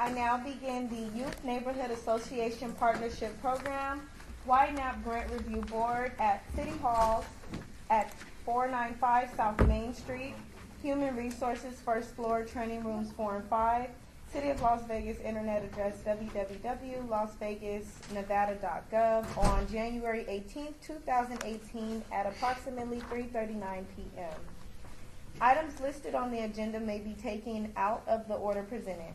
I now begin the Youth Neighborhood Association Partnership Program, Ynapp Grant Review Board at City Hall at 495 South Main Street, Human Resources First Floor, Training Rooms 4 and 5, City of Las Vegas Internet address www.lasvegasnevada.gov on January 18, 2018 at approximately 3:39 p.m. Items listed on the agenda may be taken out of the order presented.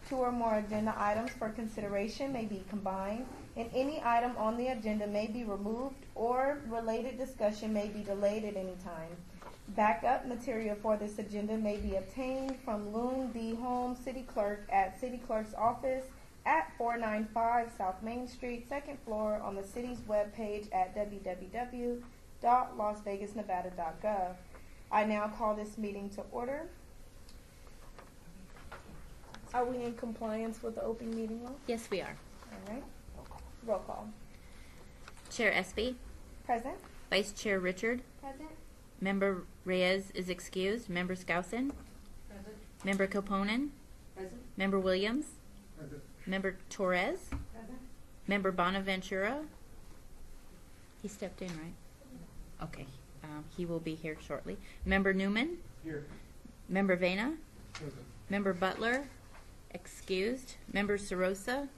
2 or more agenda items for consideration may be combined, and any item on the agenda may be removed or related discussion may be delayed at any time. Backup material for this agenda may be obtained from Loon D. Holmes, City Clerk at City Clerk's office at 495 South Main Street, 2nd floor on the city's webpage at www.lasvegasnevada.gov. I now call this meeting to order. Are we in compliance with the open meeting law? Yes, we are. All right. Roll call. Chair Espy, Present. Vice Chair Richard, Present. Member Reyes is excused, Member Skousen, Present. Member Koponen, Present. Member Williams, Present. Member Torres, Present. Member Bonaventura. He stepped in, right? Okay. He will be here shortly. Member Newman, Here. Member Vena, Present. Member Butler, excused, Member Sorosa,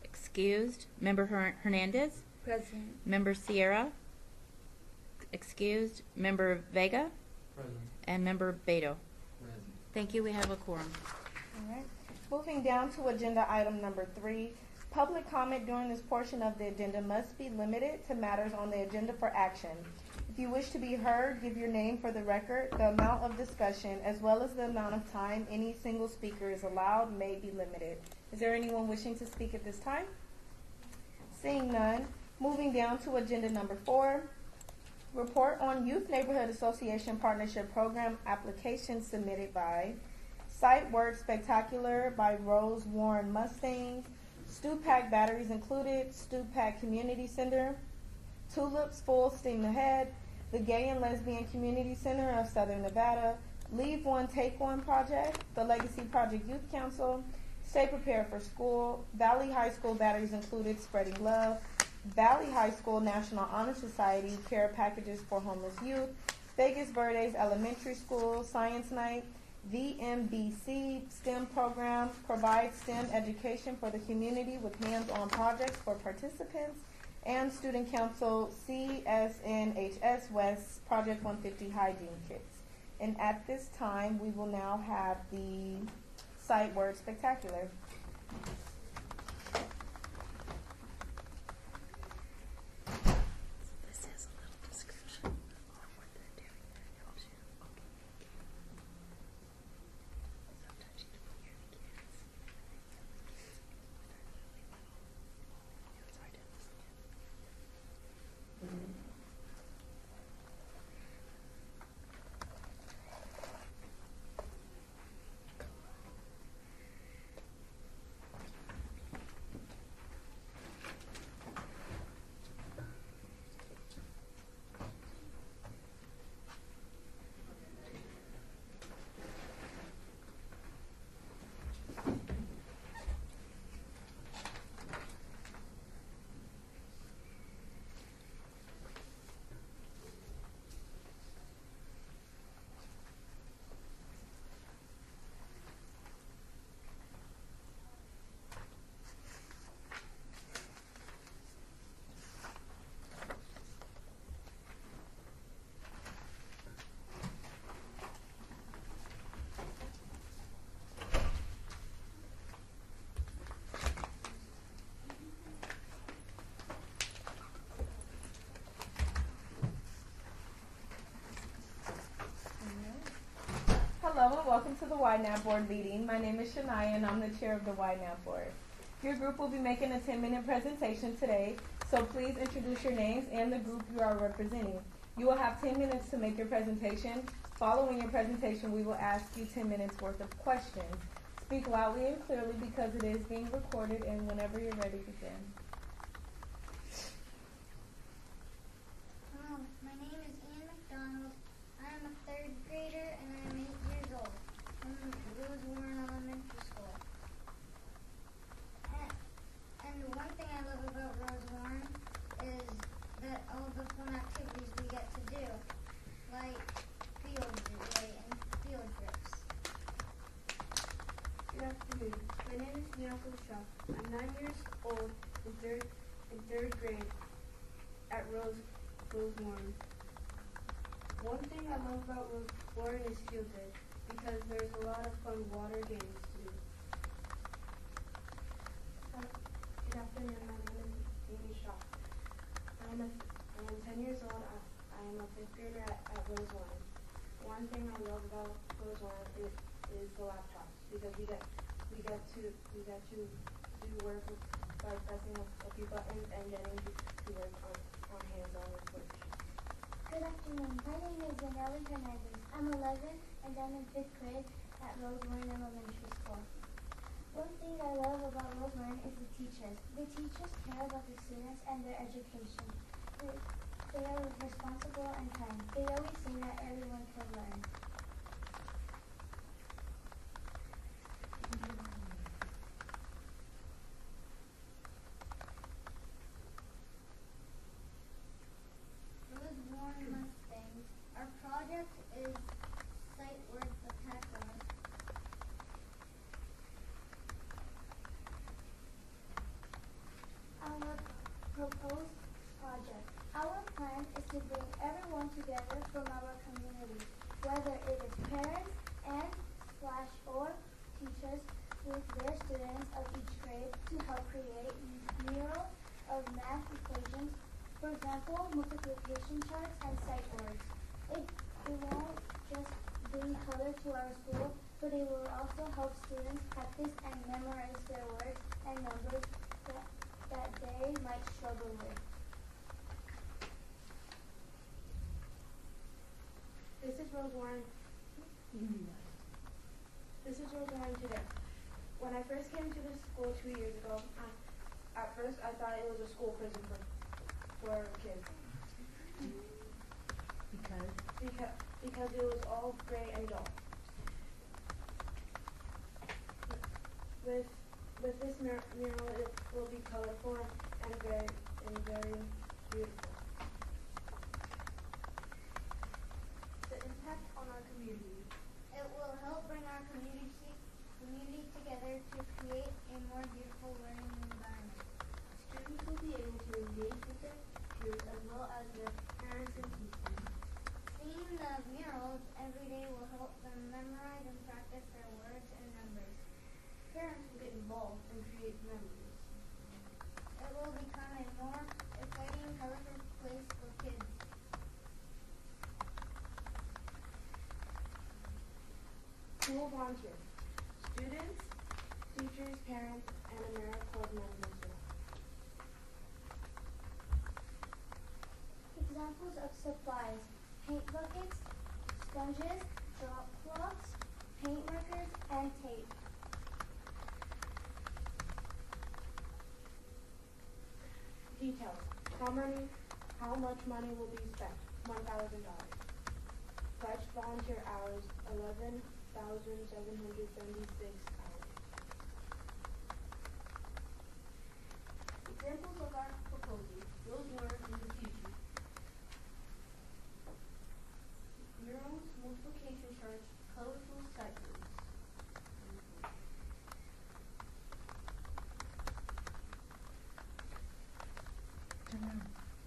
excused, Member Hernandez, Present. Member Sierra, excused, Member Vega, Present. and Member Beto. Present. Thank you. We have a quorum. All right. Moving down to agenda item number 3. Public comment during this portion of the agenda must be limited to matters on the agenda for action. If you wish to be heard, give your name for the record. The amount of discussion, as well as the amount of time any single speaker is allowed, may be limited. Is there anyone wishing to speak at this time? Seeing none, moving down to agenda number 4. Report on Youth Neighborhood Association Partnership Program application submitted by Site Work Spectacular by Rose Warren Mustang, Stupac Batteries Included, Stupac Community Center, Tulips Full Steam Ahead, the Gay and Lesbian Community Center of Southern Nevada, Leave One, Take One Project, the Legacy Project Youth Council, Stay Prepared for School, Valley High School Batteries Included, Spreading Love, Valley High School National Honor Society, Care Packages for Homeless Youth, Vegas Verdes Elementary School, Science Night, VMBC STEM Program, Provide STEM Education for the Community with Hands-On Projects for Participants, and Student Council CSNHS West Project 150 Hygiene Kits. And at this time, we will now have the Site Word Spectacular. This is a little description of what they're doing that helps you. Sometimes you don't hear the kids. It's hard to understand. Hello and welcome to the Ynapp Board meeting. My name is Shania and I'm the chair of the Ynapp Board. Your group will be making a 10-minute presentation today, so please introduce your names and the group you are representing. You will have 10 minutes to make your presentation. Following your presentation, we will ask you 10 minutes worth of questions. Speak loudly and clearly because it is being recorded, and whenever you're ready, begin. My name is Ian McDonald. I am a 3rd grader and I am 8 years old. I'm in Rose Warren Elementary School. 9 years old in third grade at Rose Warren. One thing I love about Rose Warren is field day because there's a lot of fun water games to do. Good afternoon, my name is Amy Shaw. I am 10 years old. I am a fifth grader at Rose Warren. One thing I love about Rose Warren is the laptops because we get to do work by pressing a few buttons and getting to work on hands-on work. Good afternoon. My name is Ynapp Hernandez. I'm 11 and I'm in 5th grade at Rose Warren Elementary School. One thing I love about Rose Warren is the teachers. The teachers care about the students and their education. They are responsible and kind. They always say that everyone can learn. Rose Warren Mustangs. Our project is Sight Word Spectacular. Our proposed project. Our plan is to bring everyone together from our community, whether it is parents and/or teachers with their students of each grade to help create murals of math equations, for example, multiplication charts and sight words. It won't just bring color to our school, but it will also help students practice and memorize their words and numbers that they might struggle with. This is Rose Warren. This is Rose Warren today. When I first came to this school 2 years ago, at first I thought it was a school prison for kids. Because it was all gray and dull. With this mural, it will be colorful and very beautiful. The impact on our community. It will help bring our community together to create a more beautiful learning environment. Students will be able to engage with their peers as well as their parents and teachers. Seeing the murals every day will help them memorize and practice their words and numbers. Parents will get involved and create memories. It will become a more exciting, colorful place for kids. School volunteers. Students, teachers, parents, and AmeriCorps members. Examples of supplies: paint buckets, sponges, drop cloths, paint markers, and tape. Details. How much money will be spent? $1,000. Pledged volunteer hours, 11,776 hours. Examples of our proposal. Rose Warren in the future. Murals, multiplication charts, colorful cycles.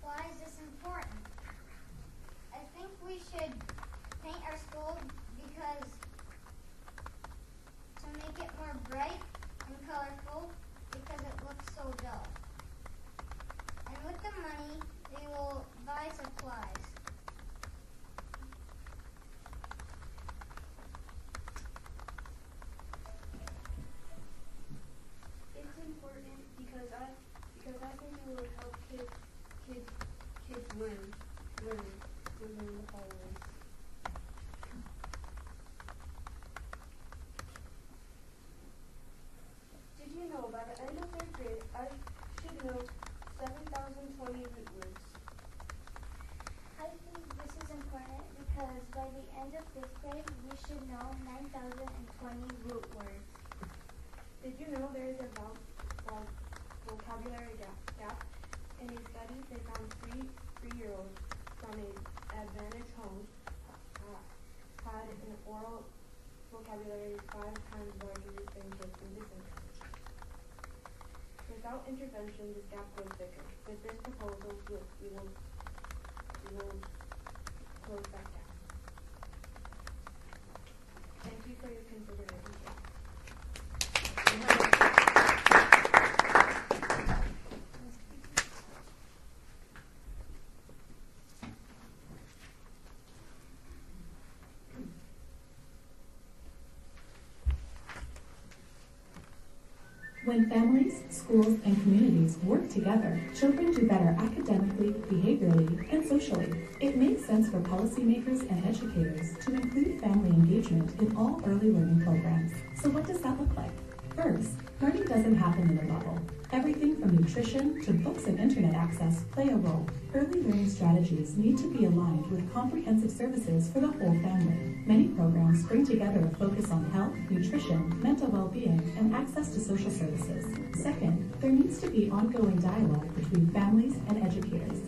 Why is this important? I think we should paint our school because to make it more bright and colorful because it looks so dull. And with the money, we will buy supplies. It's important because I think it will help kids learn the hallways. Did you know by the end of third grade I should know 7,020 root words? I think this is important because by the end of 5th grade, we should know 9,020 root words. Did you know there is a vocabulary gap? In a study, they found 3-year-olds from an advantaged home had an oral vocabulary 5 times larger than kids in this country. Without intervention, this gap grows bigger. With this proposal, we will close that gap. Thank you for your consideration. When families, schools, and communities work together, children do better academically, behaviorally, and socially. It makes sense for policymakers and educators to include family engagement in all early learning programs. So what does that look like? First, learning doesn't happen in a bubble. Everything from nutrition to books and internet access play a role. Early learning strategies need to be aligned with comprehensive services for the whole family. Many programs bring together a focus on health, nutrition, mental well-being, and access to social services. Second, there needs to be ongoing dialogue between families and educators.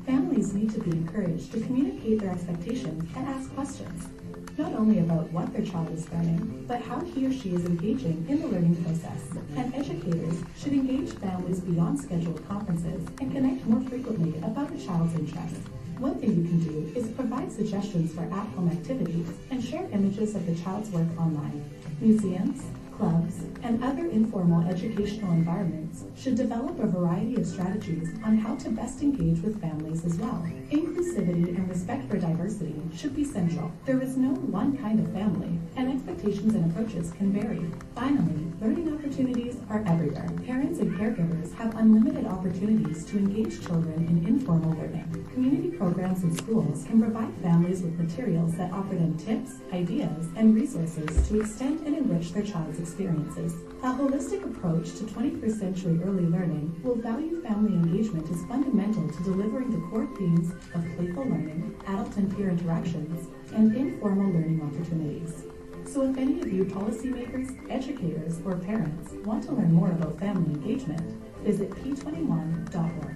Families need to be encouraged to communicate their expectations and ask questions, not only about what their child is learning, but how he or she is engaging in the learning process. And educators should engage families beyond scheduled conferences and connect more frequently about a child's interests. One thing you can do is provide suggestions for at-home activities and share images of the child's work online. Museums, clubs, and other informal educational environments should develop a variety of strategies on how to best engage with families as well. Inclusivity and respect for diversity should be central. There is no one kind of family, and expectations and approaches can vary. Finally, learning opportunities are everywhere. Parents and caregivers have unlimited opportunities to engage children in informal learning. Community programs in schools can provide families with materials that offer them tips, ideas, and resources to extend and enrich their child's experiences. A holistic approach to 21st century early learning will value family engagement as fundamental to delivering the core themes of playful learning, adult and peer interactions, and informal learning opportunities. So if any of you policymakers, educators, or parents want to learn more about family engagement, visit p21.org.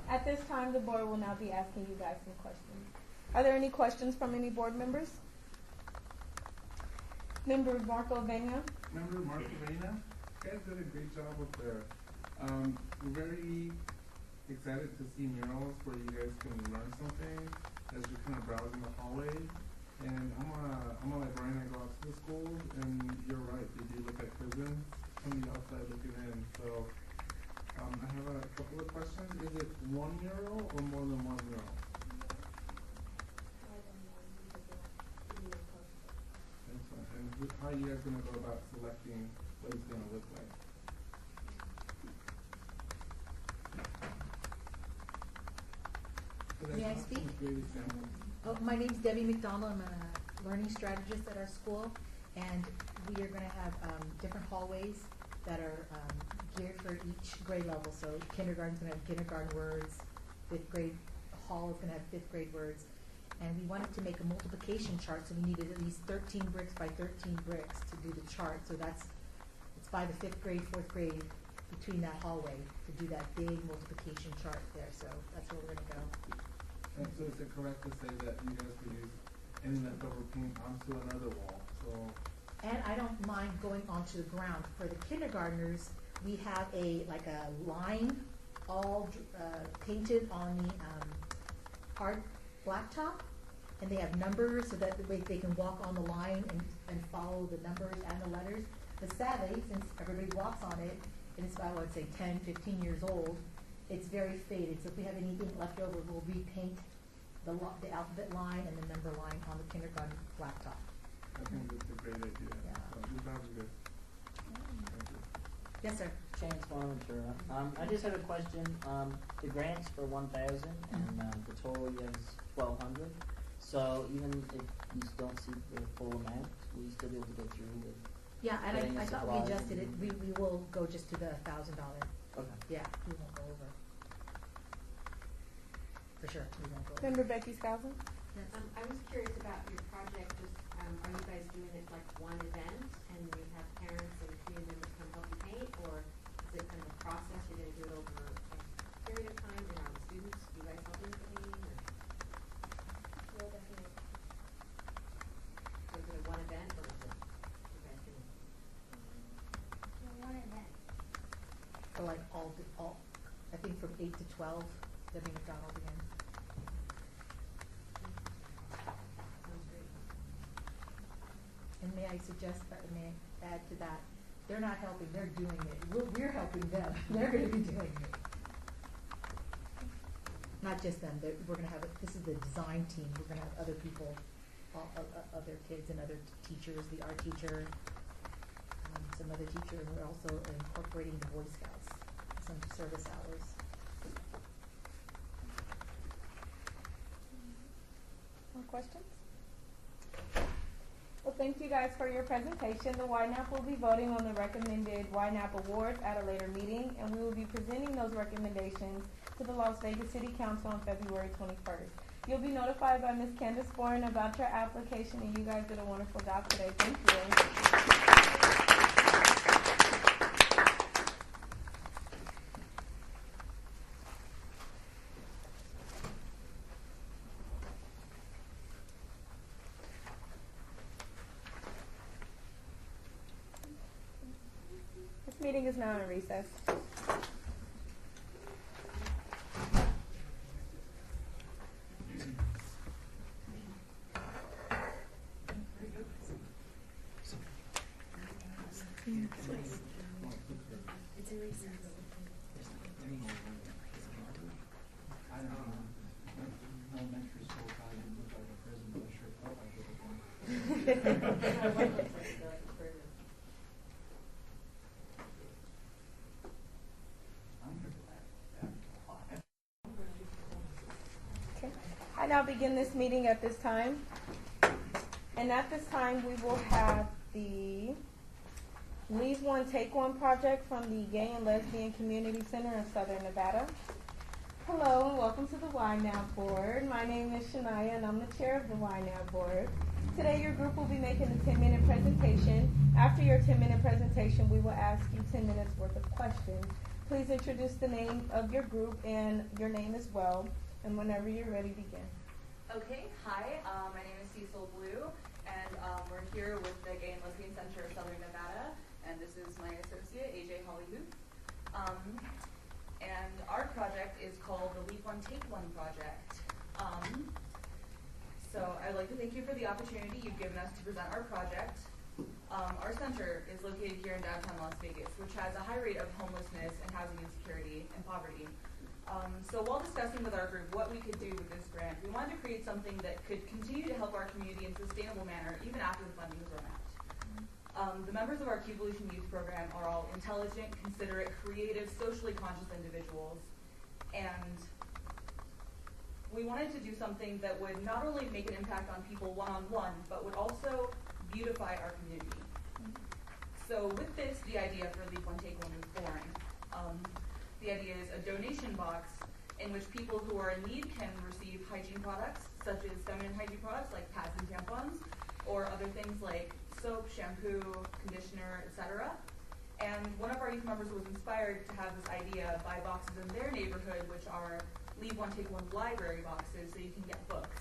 At this time, the board will now be asking you guys some questions. Are there any questions from any board members? Member Marco Vena? Member Marco Vena, you guys did a great job with the, we're very excited to see murals where you guys can learn something as you're kind of browsing the hallway. And I'm a librarian, I go out to the schools, and you're right, they do look like prisons from the outside looking in. So I have a couple of questions. Is it one mural or more than one mural? And how are you guys going to go about selecting what it's going to look like? May I speak? Great example. Oh, my name's Debbie McDonald. I'm a learning strategist at our school, and we are going to have different hallways that are geared for each grade level. So kindergarten's going to have kindergarten words, fifth grade hall is going to have fifth grade words, and we wanted to make a multiplication chart, so we needed at least 13 bricks by 13 bricks to do the chart. So it's by the fifth grade, fourth grade, between that hallway to do that big multiplication chart there. So that's where we're going to go. And so is it correct to say that you guys could use any leftover paint onto another wall? So And I don't mind going onto the ground. For the kindergartners, we have a line all painted on the hard blacktop, and they have numbers so that the way they can walk on the line and follow the numbers and the letters. But sadly, since everybody walks on it, and it's about, I would say, 10, 15 years old, it's very faded. So if we have anything left over, we'll repaint the alphabet line and the number line on the kindergarten blacktop. I think that's a great idea. Yeah. So this sounds good. Thank you. Yes, sir. James Bonaventura. I just have a question. The grants for 1,000 and the total you have is 1,200. So even if you don't see the full amount, will you still be able to go through with? Yeah, and getting I the thought we supplies adjusted it. and- We will go just to the $1,000. Okay. Yeah, we won't go over. For sure, we won't go over. Member Becky Skousen? I was curious about your project. Just are you guys doing it like one event, and you have parents and community members come help you paint, or is it kind of a process? You're going to do it over a period of time, and are the students, you guys helping with the painting? Or? We'll definitely. 8 to 12, Debbie McDonald again. Sounds great. And may I suggest that, may I add to that, they're not helping, they're doing it. We're helping them. They're going to be doing it. Not just them. We're going to have, this is the design team. We're going to have other people, other kids and other teachers, the art teacher, some other teacher, and we're also incorporating the Boy Scouts, some service hours. More questions? Well, thank you guys for your presentation. The Ynapp will be voting on the recommended Ynapp awards at a later meeting, and we will be presenting those recommendations to the Las Vegas City Council on February 21st. You'll be notified by Ms. Candace Bourne about your application, and you guys did a wonderful job today. Thank you. This meeting is now in recess. Elementary school guy who looked like a prison, but I sure felt like it. Okay. I now begin this meeting at this time. And at this time, we will have the Leave One, Take One project from the Gay and Lesbian Community Center of Southern Nevada. Hello and welcome to the Ynapp Board. My name is Shania and I'm the chair of the Ynapp Board. Today your group will be making a 10-minute presentation. After your 10-minute presentation, we will ask you 10 minutes worth of questions. Please introduce the name of your group and your name as well. And whenever you're ready, begin. Okay, hi, my name is Cecil Blue, and we're here with the Gay and Lesbian Center of Southern Nevada, and this is my associate, AJ Hollywood. And our project is called the Leave One, Take One project. So I'd like to thank you for the opportunity you've given us to present our project. Our center is located here in downtown Las Vegas, which has a high rate of homelessness and housing insecurity and poverty. So while discussing with our group what we could do with this grant, we wanted to create something that could continue to help our community in a sustainable manner even after the funding is run out. The members of our Cuvolution Youth Program are all intelligent, considerate, creative, socially conscious individuals, and we wanted to do something that would not only make an impact on people one-on-one, but would also beautify our community. So with this, the idea for Leave One, Take One was born. The idea is a donation box in which people who are in need can receive hygiene products, such as feminine hygiene products like pads and tampons, or other things like soap, shampoo, conditioner, etc. And one of our youth members was inspired to have this idea buy boxes in their neighborhood, which are Leave One, Take One library boxes, so you can get books.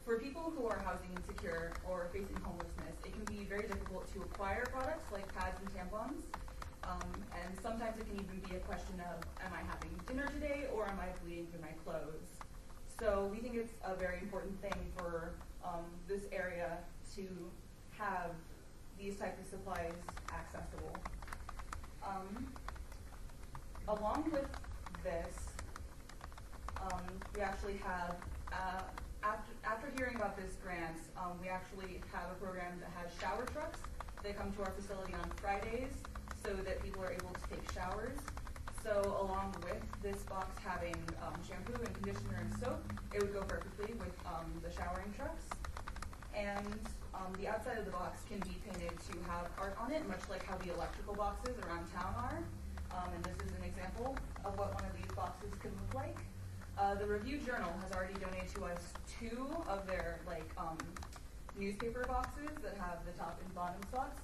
For people who are housing insecure or facing homelessness, it can be very difficult to acquire products like pads and tampons. And sometimes it can even be a question of, am I having dinner today or am I bleeding through my clothes? So we think it's a very important thing for this area to have these types of supplies accessible. Along with this, we actually have, after hearing about this grant, we actually have a program that has shower trucks. They come to our facility on Fridays so that people are able to take showers. So along with this box having shampoo and conditioner and soap, it would go perfectly with the showering trucks. And the outside of the box can be painted to have art on it, much like how the electrical boxes around town are. And this is an example of what one of these boxes could look like. The Review Journal has already donated to us 2 of their newspaper boxes that have the top and bottom slots.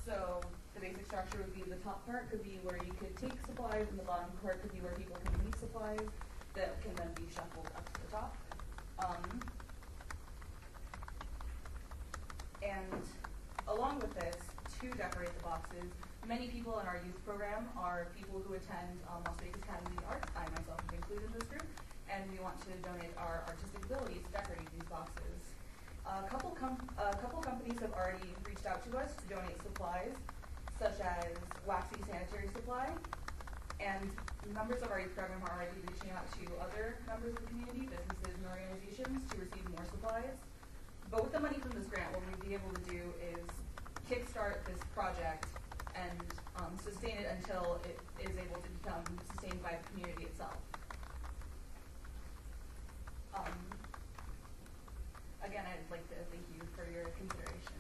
So the basic structure would be the top part could be where you could take supplies, and the bottom part could be where people can leave supplies that can then be shuffled up to the top. And along with this, to decorate the boxes, Many people in our youth program are people who attend Las Vegas Academy of the Arts. I myself am included in this group, and we want to donate our artistic abilities to decorate these boxes. A couple companies have already reached out to us to donate supplies, such as waxy sanitary supply, and members of our youth program are already reaching out to other members of the community, businesses, and organizations to receive more supplies. But with the money from this grant, what we'd be able to do is kickstart this project and sustain it until it is able to become sustained by the community itself. Again, I'd like to thank you for your consideration.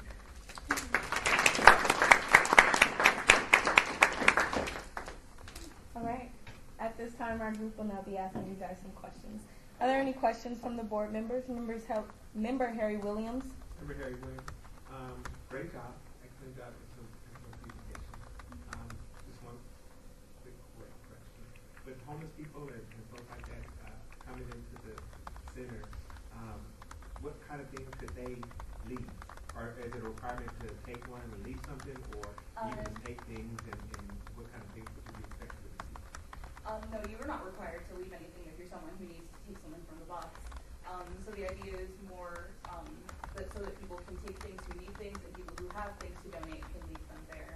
All right. At this time, our group will now be asking you guys some questions. Are there any questions from the board members? Member Harry Williams. Member Harry Williams. Great job. Excellent job. Excellent presentation. Just one quick question. With homeless people and folks like that coming into the center, what kind of things could they leave? Or is it a requirement to take one and leave something, or even take things, and what kind of things would you be expected to receive? No, you are not required to leave anything if you're someone who needs to take something from the box. So the idea is more so that people can take things who need things, and people who have things to donate can leave them there.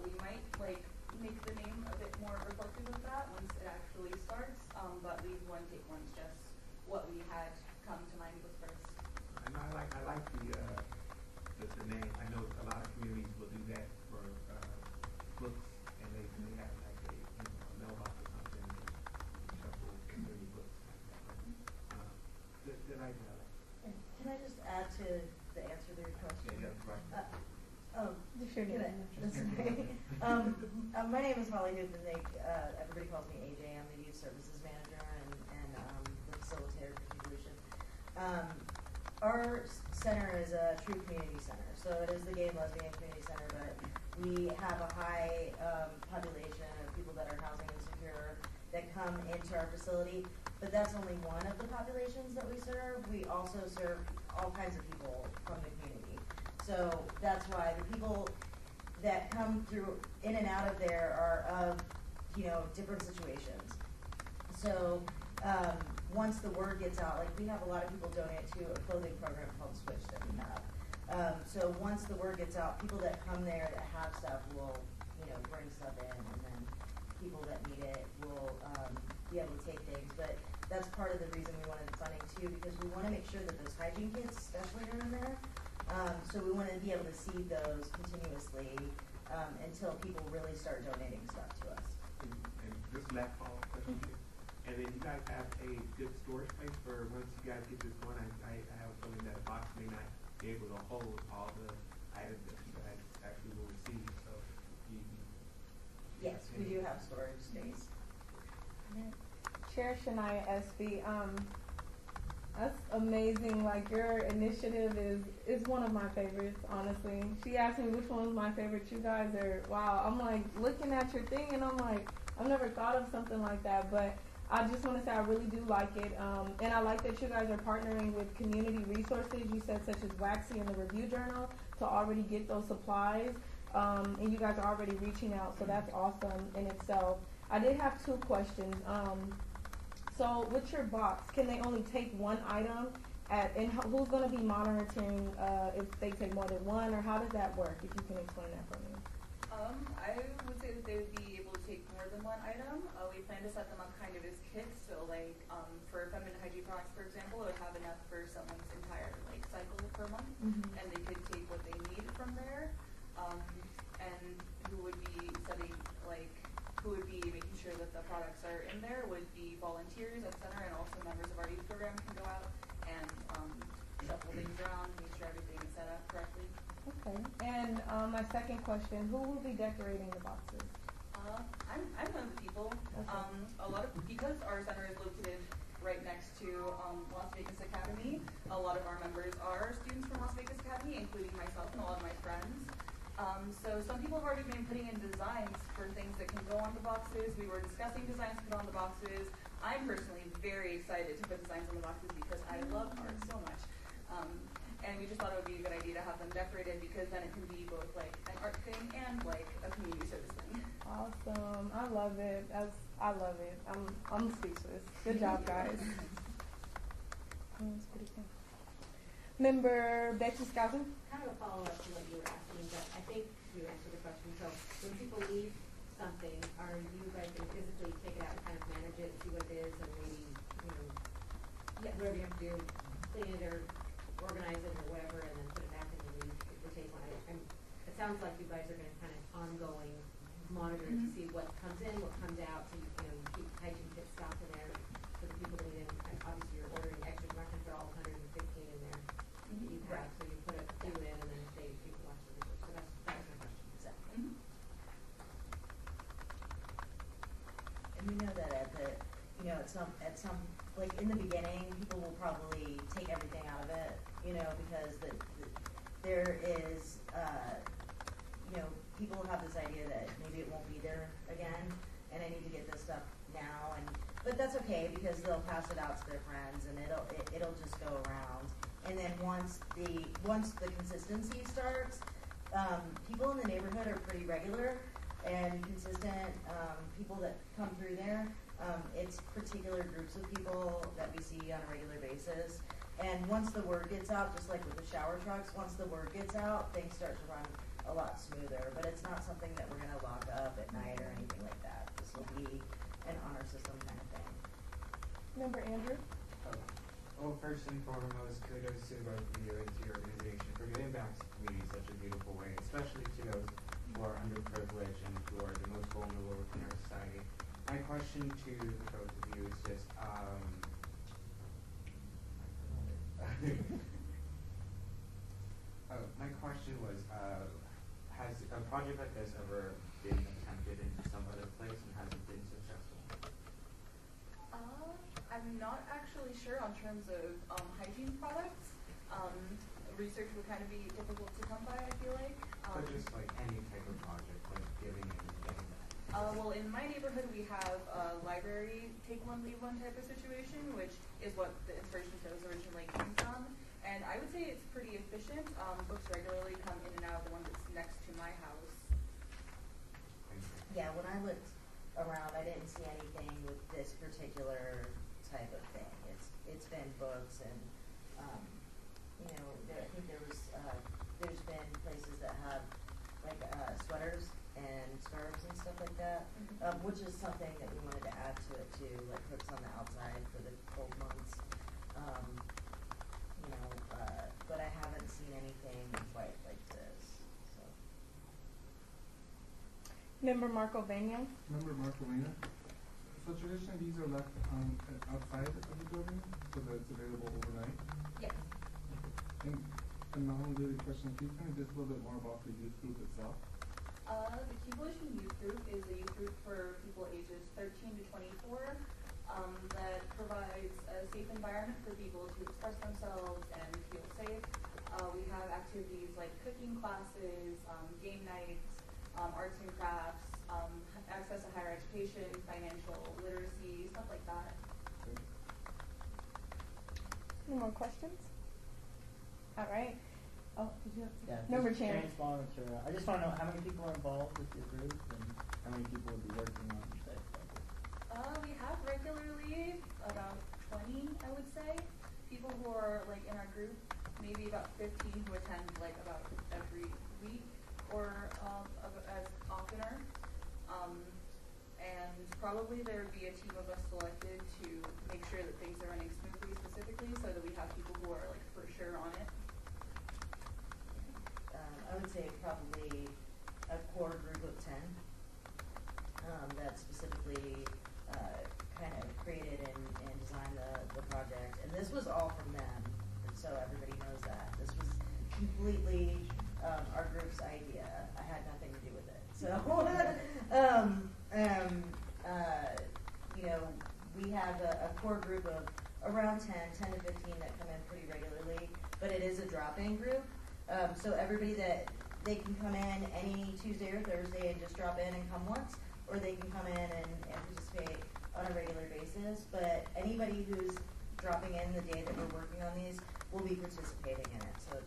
We might make the name a bit more reflective of that once it actually starts, but leave one, take one's just what we had come to mind with first. And I like the name. I know a lot of communities will do that for books, and they have like a mailbox or something, and shuffle community books like that. Good idea. Can I just add to the answer to your question? Yeah, right. Sure do. That's okay. My name is Holly Hoopennick. Everybody calls me AJ. I'm the Youth Services Manager and the facilitator for Evolution. Our center is a true community center. So it is the Gay and Lesbian Community Center, but we have a high population of people that are housing insecure that come into our facility. But that's only one of the populations that we serve. We also serve all kinds of people from the community. So that's why the people that come through in and out of there are of, different situations. So once the word gets out, like we have a lot of people donate to a clothing program called Switch that we have. So once the word gets out, people that come there that have stuff will, bring stuff in, and then people that need it will be able to take things. But that's part of the reason we wanted the funding too, because we want to make sure that those hygiene kits especially are in there. So we want to be able to see those continuously until people really start donating stuff to us. And this last follow-up question here. And then you guys have a good storage place for once you guys get this going. I have a feeling that a box may not be able to hold all the items that you guys actually will receive. So yes, we do have storage space. Chair Shania SB, that's amazing. Like, your initiative is one of my favorites, honestly. She asked me which one was my favorite. You guys are, wow. I'm like looking at your thing and I'm like, I've never thought of something like that, but I just want to say I really do like it. And I like that you guys are partnering with community resources, you said, such as Waxy and the Review Journal, to already get those supplies. And you guys are already reaching out, so that's awesome in itself. I did have two questions. So with your box, can they only take one item? And who's going to be monitoring if they take more than one, or how does that work, if you can explain that for me? I would say that they would be able to take more than one item. We plan to set them up kind of as kits, so like for feminine hygiene products, for example, it would have enough for someone's entire cycle per month, and they could take what they need from there. And who would be making sure that the products are in there would be volunteers at center, and also members of our youth program can go out and shuffle things around, make sure everything is set up correctly. Okay. And my second question, who will be decorating the boxes? I'm one of the people. Okay. Because our center is located right next to Las Vegas Academy, a lot of our members are students from Las Vegas Academy, including myself and a lot of my friends. So some people have already been putting in designs for things that can go on the boxes. We were discussing designs to put on the boxes. I'm personally very excited to put designs on the boxes because I love art so much. and we just thought it would be a good idea to have them decorated because then it can be both like an art thing and like a community service thing. Awesome. I love it. I love it. I'm speechless. Good job, guys. That's pretty cool. Member Betty Scousen? Kind of a follow-up to what you were asking, but I think you answered the question. So when people leave something, are you guys going to physically take it out and kind of manage it, see what it is, and maybe, whatever you have to do, clean it or organize it or whatever, and then put it back in the leave if the take one? It sounds like you guys are going to kind of ongoing monitor to see what comes in, what comes out, so you keep hygiene kit stock in there for the people that need in. Obviously, you're ordering extra. You're not going to put all 115 in there. You have, so you put a few in, and then if they people watch the research. So that was my question. Exactly. And we know that at some like in the beginning, people will probably take everything out of it, because there is, people have this idea that maybe it won't be there again, and I need to get this stuff now, but that's okay because they'll pass it out to their friends, and it'll just go around. And then once the consistency starts, people in the neighborhood are pretty regular and consistent. People that come through there, it's particular groups of people that we see on a regular basis. And once the word gets out, just like with the shower trucks, once the word gets out, things start to run a lot smoother. But it's not something that we're going to lock up at night or anything like that. This will be an honor system kind of thing. Member Andrew? Well, first and foremost, kudos to both of you and to your organization for giving back to the community in such a beautiful way, especially to those who are underprivileged and who are the most vulnerable within our society. My question to the both of you is just, my question was, has a project like this ever been attempted in some other place and has it been successful? I'm not actually sure on terms of hygiene products. Research would kind of be difficult to come by, I feel like. But just like any type of project, like giving and getting back. Well, in my neighborhood, we have a library take one, leave one type of situation, which is what the inspiration for those originally came from. And I would say it's pretty efficient. Books regularly come in and out of the one that's next to my house. Yeah, when I looked around, I didn't see anything with this particular type of thing. It's been books and, I think there's been places that have like sweaters and scarves and stuff like that, which is something that we wanted to add to it too, like hooks on the outside for the cold months. But I haven't seen anything quite like this. So. Member Markovania? Member Marcolina? So traditionally these are left outside of the building so that it's available overnight? Yes. And my only really question, can you tell me just a little bit more about the youth group itself? The Cubulation Youth Group is a youth group for people ages 13 to 24 that provides a safe environment for people to express themselves and feel safe. We have activities like cooking classes, game nights, arts and crafts, access to higher education, financial literacy, stuff like that. Any more questions? All right. Oh, did you have to? Yeah, Member just Chan. Terrence Monitor. I just want to know how many people are involved with your group and how many people would be working on said project. We have regularly about 20, I would say, people who are like in our group, maybe about 15 who attend like about every week or as oftener. And probably there would be a team of us selected to make sure that things are running smoothly specifically so that we have people who are like for sure on it. I would say probably a core group of 10 that specifically kind of created and designed the project. And this was all from them, and so everybody knows that. This was completely our group's idea. I had nothing to do with it. So, we have a core group of around 10 to 15 that come in pretty regularly, but it is a drop-in group. So everybody that they can come in any Tuesday or Thursday and just drop in and come once, or they can come in and participate on a regular basis. But anybody who's dropping in the day that we're working on these will be participating in it. So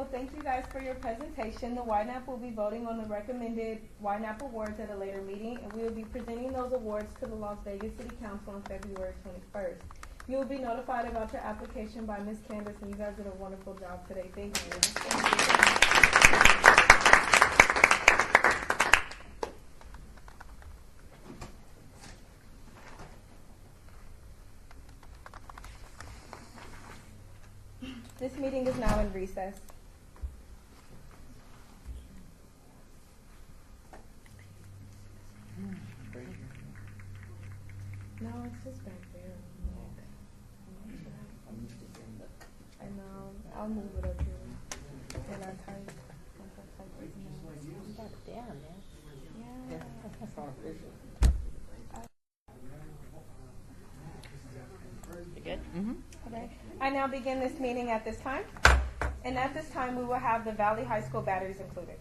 well, thank you guys for your presentation. The Ynapp will be voting on the recommended Ynapp awards at a later meeting, and we will be presenting those awards to the Las Vegas City Council on February 21st. You will be notified about your application by Ms. Candace, and you guys did a wonderful job today. Thank you. This meeting is now in recess. No, it's just back there. I know. I'll move it up here. And I type. You got it down, man. Yeah. That's not official. You good? Mm-hmm. Okay. I now begin this meeting at this time. And at this time, we will have the Valley High School batteries included.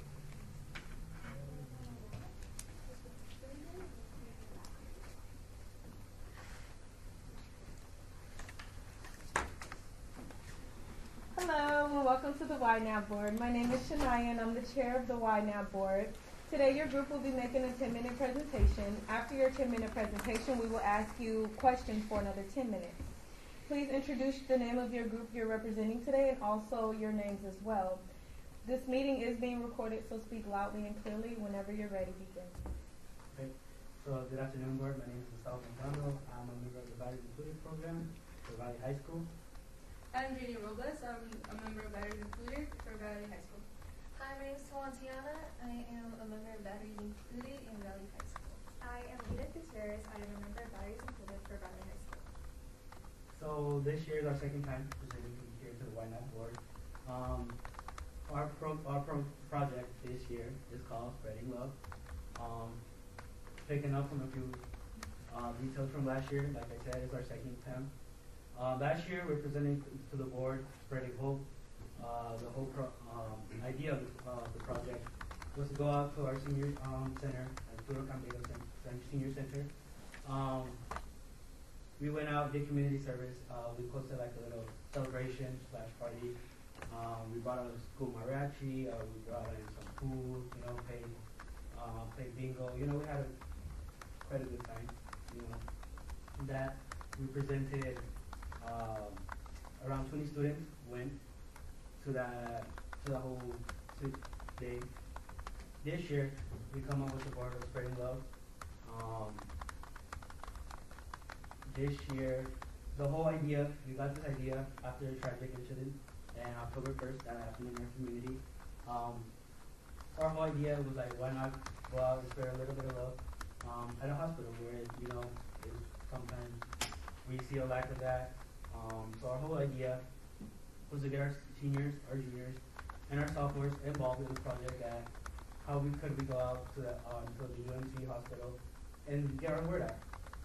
Hello, and welcome to the Ynapp board. My name is Shania, and I'm the chair of the Ynapp board. Today, your group will be making a 10-minute presentation. After your 10-minute presentation, we will ask you questions for another 10 minutes. Please introduce the name of your group you're representing today and also your names as well. This meeting is being recorded, so speak loudly and clearly whenever you're ready to begin. Okay. So good afternoon, board. My name is Gustavo Montano. I'm a member of the Batteries Included program for Valley High School. I'm Jenny Robles. I'm a member of Batteries Included for Valley High School. Hi, my name is Tawantiana. I am a member of Batteries Included in Valley High School. I am Edith Gutierrez. I am a member of Batteries Included for Valley High School. So this year is our second time presenting here to the Ynapp board. Our project this year is called Spreading Love. Picking up from a few details from last year, like I said, it's our second time. Last year we're presenting to the board Spreading Hope. The whole idea of the project was to go out to our senior center, Arturo Campillo Senior Center. We went out, did community service. We posted like a little celebration / party. We brought out a school mariachi. We brought in some food. Played bingo. We had quite a good time. That we presented. Around 20 students went to the whole day. This year, we come up with the board of Spreading Love. This year, the whole idea, we got this idea after a tragic incident on October 1st that happened in our community. Our whole idea was like, why not go out and spread a little bit of love at a hospital where, sometimes we see a lack of that. So our whole idea was to get our seniors, our juniors, and our sophomores involved in the project at how we go out to the UMC hospital and get our word out.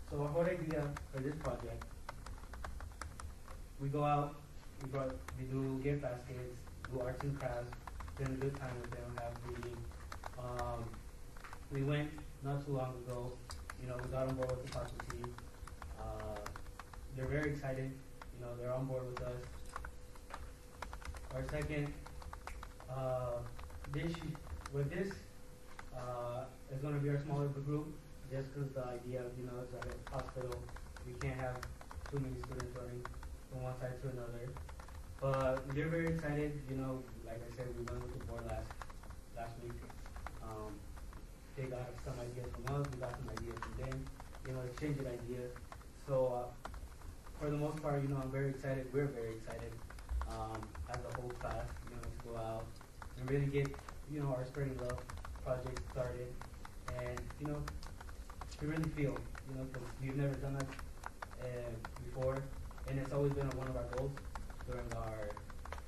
So our whole idea for this project, we go out, we do gift baskets, do arts and crafts, spend a good time with them, have reading. We went not too long ago, we got on board with the faculty. They're very excited, they're on board with us. Our second, this is going to be our smaller group, just because the idea of, it's at a hospital, we can't have too many students running from one side to another. But they're very excited, like I said, we went with the board last week. They got some ideas from us, we got some ideas from them, exchanging ideas. So for the most part, I'm very excited, we're very excited as a whole class, to go out and really get, our Spreading Love project started. And, to really feel, because we've never done that before, and it's always been one of our goals during our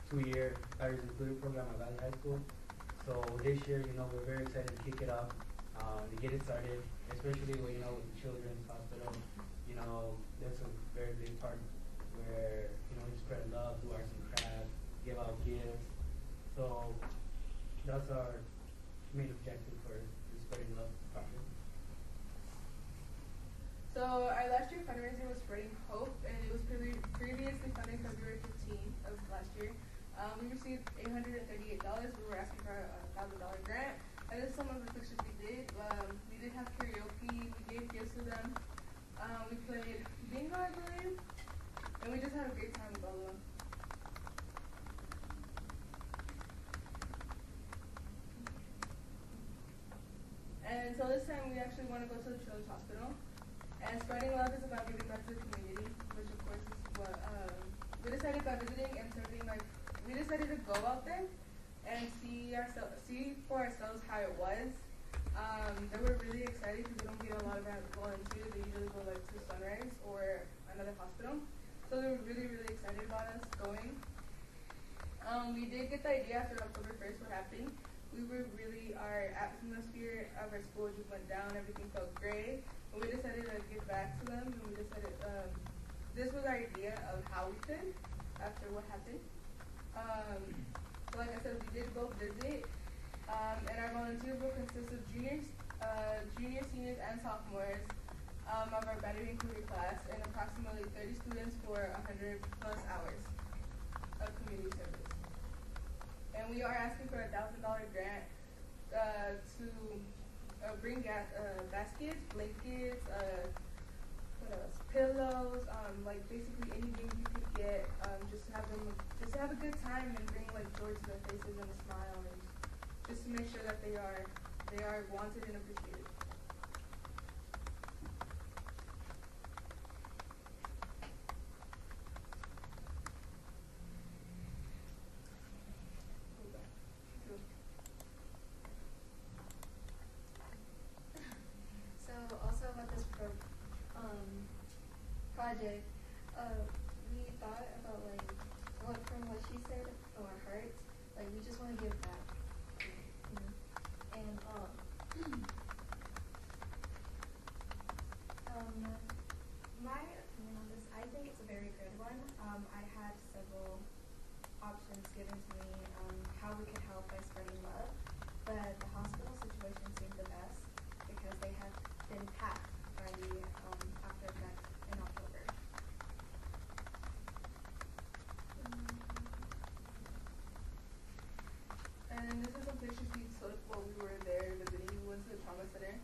2-year Batteries Included program at Valley High School. So this year, we're very excited to kick it off, to get it started, especially with the Children's Hospital. That's a very big part where, we spread love, do arts and crafts, give out gifts. So that's our main objective for the Spreading Love project. So our last year fundraiser was Spreading Hope, and it was previously funded February 15th of last year. We received $838. We were asking for a $1,000 grant, and this is some of the pictures we did. We did have karaoke. We gave gifts to them. We played bingo, I believe, and we just had a great time with all of them. And so this time we actually want to go to the Children's Hospital. And spreading love is about giving back to the community, which of course is what we decided by visiting and serving. Like, we decided to go out there and see for ourselves how it was. They were really excited because we don't get a lot of volunteers. They usually go like to Sunrise or another hospital. So they were really, really excited about us going. We did get the idea after October 1st what happened. Our atmosphere of our school just went down. Everything felt great. And we decided to give back to them. And we decided this was our idea of how we could after what happened. So like I said, we did go visit. And our volunteer group consists of juniors, seniors, and sophomores of our battery inquiry class, and approximately 30 students for 100 plus hours of community service. And we are asking for a $1,000 grant to bring baskets, blankets, what else? Pillows, like basically anything you could get, just to have a good time and bring like joy to their faces and a smile, and just to make sure that they are wanted and appreciated. So also about this project, we thought about like from what she said or heard, like we just want to give back, you know? And my opinion on this, I think it's a very good one. I had several options given to me how we could help by spreading love, but the hospital situation seemed the best because they have been packed by the after effects in October. And this is some pictures we took while we were there visiting. We went to the trauma center.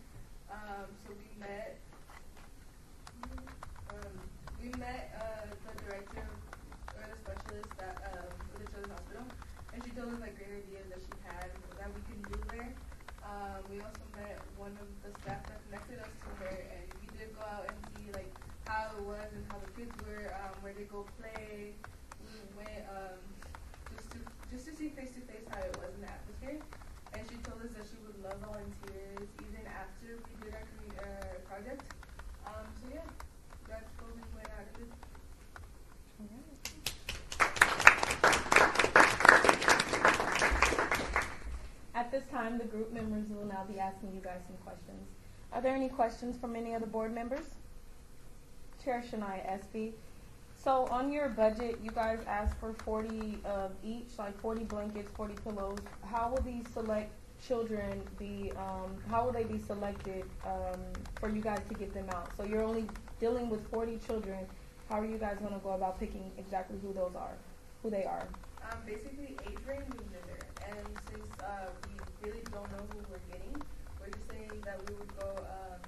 So we met the director or the specialist for the children's hospital, and she told us like great ideas that she had that we can do there. We also met one of the staff that connected us to her, and we did go out and see like how it was and how the kids were, where they go play. We went just to see face to face how it was in the atmosphere, and she told us that she would love volunteers even after we did our project. So yeah, that's what we went out and did. At this time, the group members will now be asking you guys some questions. Are there any questions from any of the board members? Chair Shania Espy. So on your budget, you guys asked for 40 of each, like 40 blankets, 40 pillows. How will these select children be, how will they be selected for you guys to get them out? So you're only dealing with 40 children. How are you guys going to go about picking exactly who they are? Basically age range and gender. And since we really don't know who we're getting, we're just saying that we would go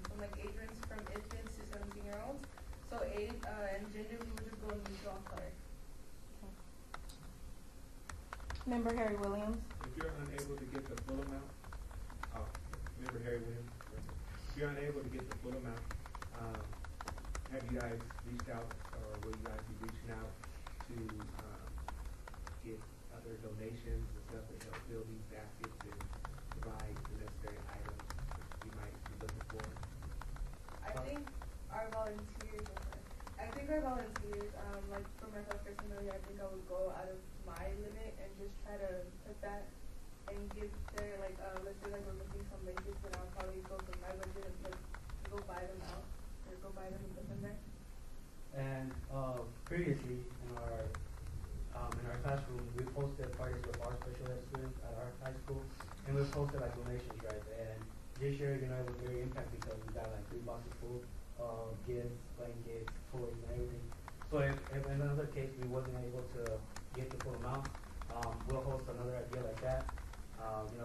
from like age range from infants to 17-year-olds. So age and gender, we would just go neutral on color. Member Harry Williams. If you're unable to get the full amount, Member Harry Williams, if you're unable to get the full amount, have you guys reached out, or will you guys be reaching out to get other donations and stuff to help fill these baskets and provide the necessary items you might be looking for? I think our volunteers, like for myself personally, I think I would go out of my limit and just try to put that and give their, like, let's say like we're looking some blankets, and I'll probably go from my budget and go buy them out, or go buy them and put them there. And previously in our classroom, we posted parties with our special ed students at our high school, and we posted like donations, right? And this year, it was very impactful because we got like 3 boxes full of gifts, blankets, toys, and everything. So if in another case we wasn't able to get the full amount, we'll host another idea like that.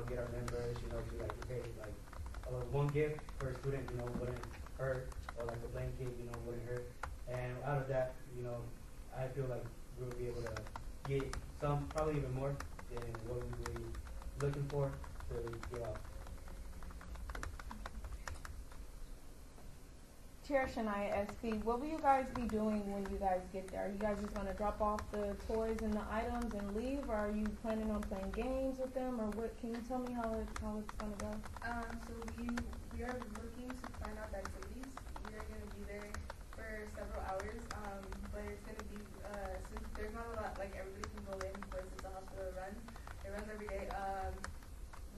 Get our members, be like, okay, like one gift per student, wouldn't hurt, or like a blanket, wouldn't hurt. And out of that, I feel like we'll be able to get some, probably even more than what we were looking for to get out. Chair Shania SP, what will you guys be doing when you guys get there? Are you guys just going to drop off the toys and the items and leave, or are you planning on playing games with them, or what? Can you tell me how it's going to go? So we are looking to plan out the activities. We are going to be there for several hours, but it's going to be, since there's not a lot, like everybody can go in, because it's a hospital run. It runs every day.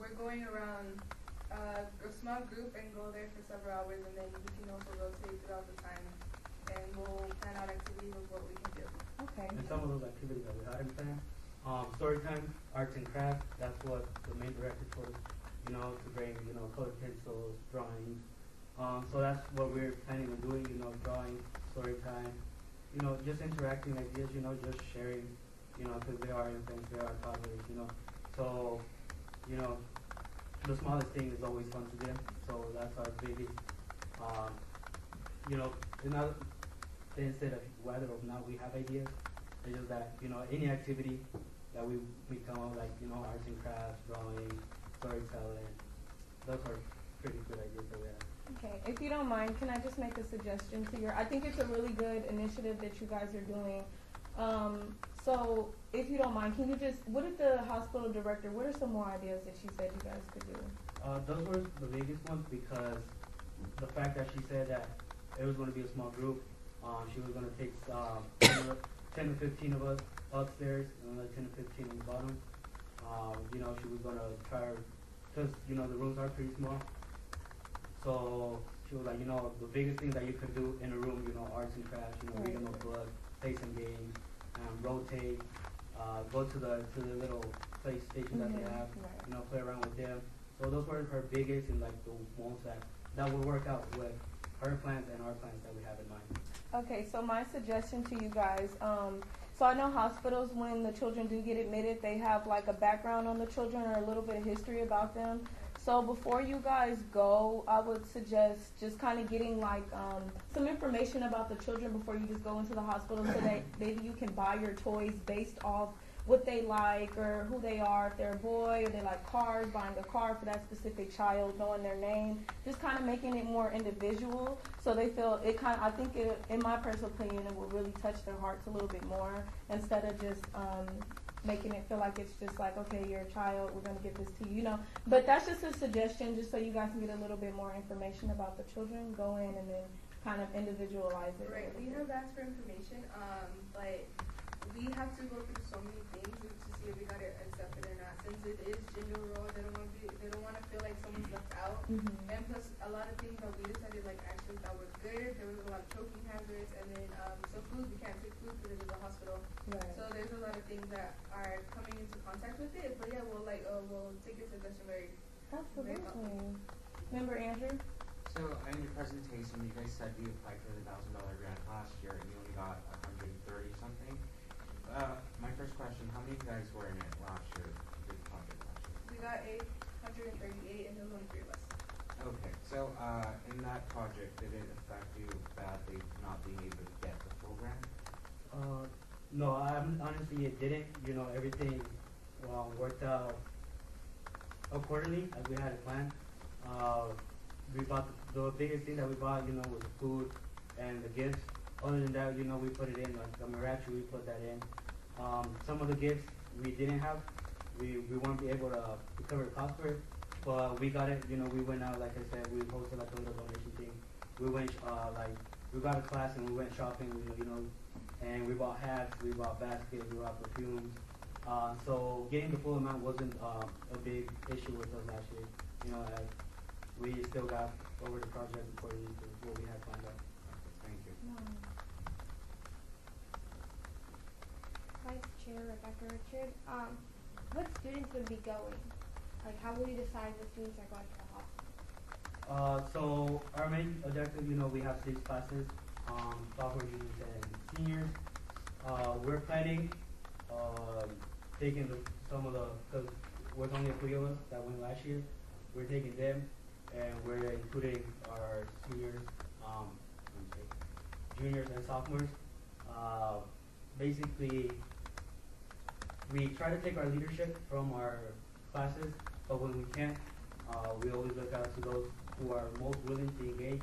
We're going around a small group and go there for several hours, and then we can also rotate throughout the time, and we'll plan out activities of what we can do. Okay. And some of those activities that we had in plan, story time, arts and crafts, that's what the main director told us, to bring, colored pencils, drawings. So that's what we're planning on doing, drawing, story time, just interacting ideas, just sharing, because they are infants, they are toddlers, So, the smallest thing is always fun to them, so that's our biggest, instead of whether or not we have ideas, it's just that, any activity that we come up, like, arts and crafts, drawing, storytelling, those are pretty good ideas that we have. Okay, if you don't mind, can I just make a suggestion to I think it's a really good initiative that you guys are doing. So, if you don't mind, can you what did the hospital director, what are some more ideas that she said you guys could do? Those were the biggest ones, because the fact that she said that it was going to be a small group, she was going to take 10 to 15 of us upstairs, and another 10 to 15 on the bottom. She was going to try her, because, the rooms are pretty small. So she was like, the biggest thing that you could do in a room, arts and crafts, read them a book, play some games, rotate, go to the little PlayStation that they have, play around with them. So those were her biggest and like the ones that would work out with her plans and our plans that we have in mind. Okay, so my suggestion to you guys, so I know hospitals, when the children do get admitted, they have like a background on the children or a little bit of history about them. So before you guys go, I would suggest just kind of getting like some information about the children before you just go into the hospital, so that maybe you can buy your toys based off what they like or who they are. If they're a boy or they like cars, buying a car for that specific child, knowing their name, just kind of making it more individual, so they feel it kind of, I think it, in my personal opinion, it will really touch their hearts a little bit more, instead of just making it feel like it's just like, okay, you're a child, we're going to give this to you, But that's just a suggestion, just so you guys can get a little bit more information about the children. Go in and then kind of individualize it. Right, we have asked for information, but we have to go through so many things to see if we got it accepted or not. Since it is gender role, they don't want to feel like someone's left out. Mm-hmm. And plus, a lot of things that we decided like actually that were good. There was a lot of choking hazards, and then so food, we can't take food because it is a hospital. Right. So there's a lot of things that are coming into contact with it. But yeah, we'll take your suggestion very. Absolutely. Remember, Andrew? So in your presentation, you guys said you applied for the $1,000 grant last year, and you only got 130 something. My first question: how many guys were in it last year? Did the project last year? We got 138, and there was only 3 of us. Okay, so in that project, did it affect you badly not being able to get the full grant? No, honestly, it didn't. Everything worked out accordingly as we had it planned. We bought the biggest thing that we bought, was food and the gifts. Other than that, we put it in, like the Mirachi, we put that in. Some of the gifts we didn't have. We weren't able to cover the cost for it, but we got it. We went out, like I said, we hosted like a little donation thing. We went, we got a class and we went shopping, and we bought hats, we bought baskets, we bought perfumes. So getting the full amount wasn't a big issue with us last year. As we still got over the project according to what we had planned out. Thank you. Vice Chair Rebecca Richard. What students would be going? Like, how will you decide what students are going to the hospital? So our main objective, we have 6 classes, sophomore, juniors, and seniors. We're planning taking some of the, because there's only 3 of us that went last year. We're taking them, and we're including our seniors, juniors and sophomores. Basically, we try to take our leadership from our classes, but when we can't, we always look out to those who are most willing to engage,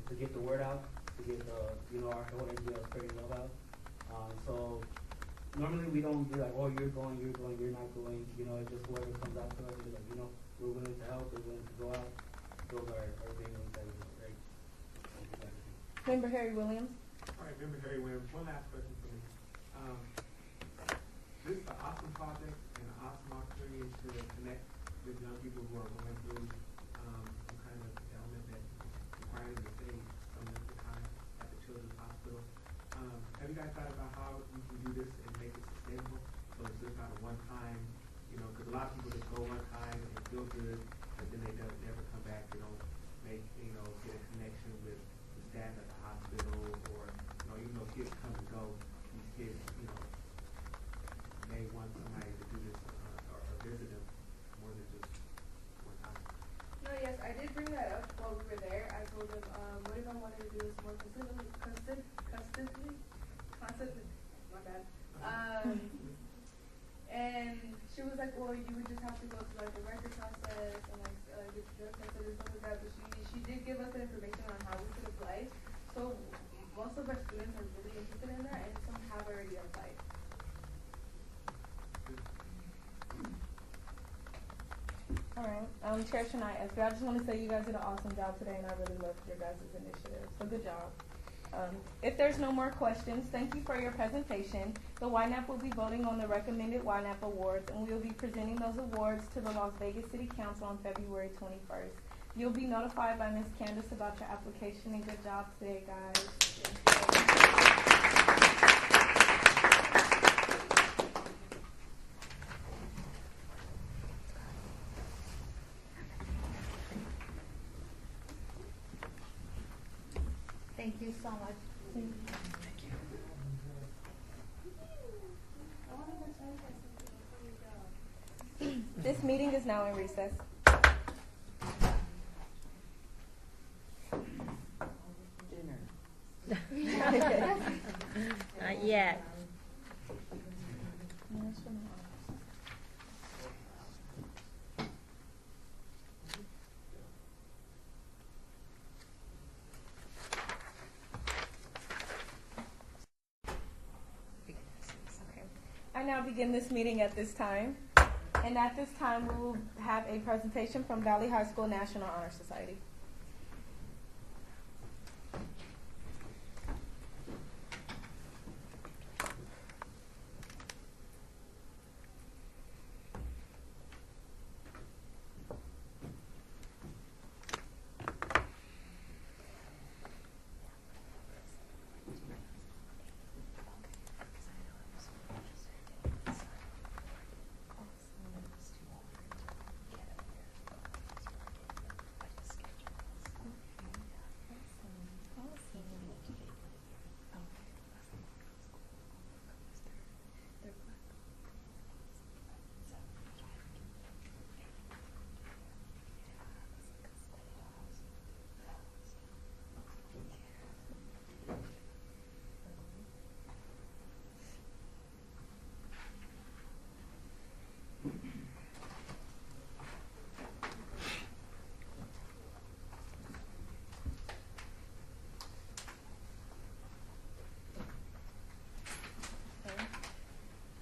to get the word out, to get our whole idea of spreading love out. So normally we don't be like, oh, you're going, you're not going. It's just whoever comes out to us, we're like, we're willing to help, we're willing to go out. Those are our main ones that we do, right? Member Harry Williams. All right, Member Harry Williams. One last question for me. This is an awesome project and an awesome opportunity to connect with young people who are going through some kind of ailment that requires to stay some length of time at the Children's Hospital. Have you guys thought about how we can do this and make it sustainable? So it's just not a one-time, because a lot of people just go one time and feel good, but then they don't never come back. They don't make, get a connection with the staff at the hospital, or, even though kids come and go, these kids, may want somebody to do this or visit them more than just one time. No, yes, I did bring that up while we were there. I told them, what if I wanted to do this more constantly, my bad. And she was like, well, you would just have to go through like the record process and like get your drug tested and stuff like that. But she did give us the information on how we could apply. So most of our students are really interested in that, and some have already applied. All right. Chair Shania, I just want to say you guys did an awesome job today, and I really loved your guys' initiative. So good job. If there's no more questions, thank you for your presentation. The Ynapp will be voting on the recommended Ynapp awards, and we will be presenting those awards to the Las Vegas City Council on February 21st. You'll be notified by Ms. Candace about your application, and good job today, guys. Thank you so much. Thank you. This meeting is now in recess. Not yet. I now begin this meeting at this time. And at this time, we will have a presentation from Valley High School National Honor Society.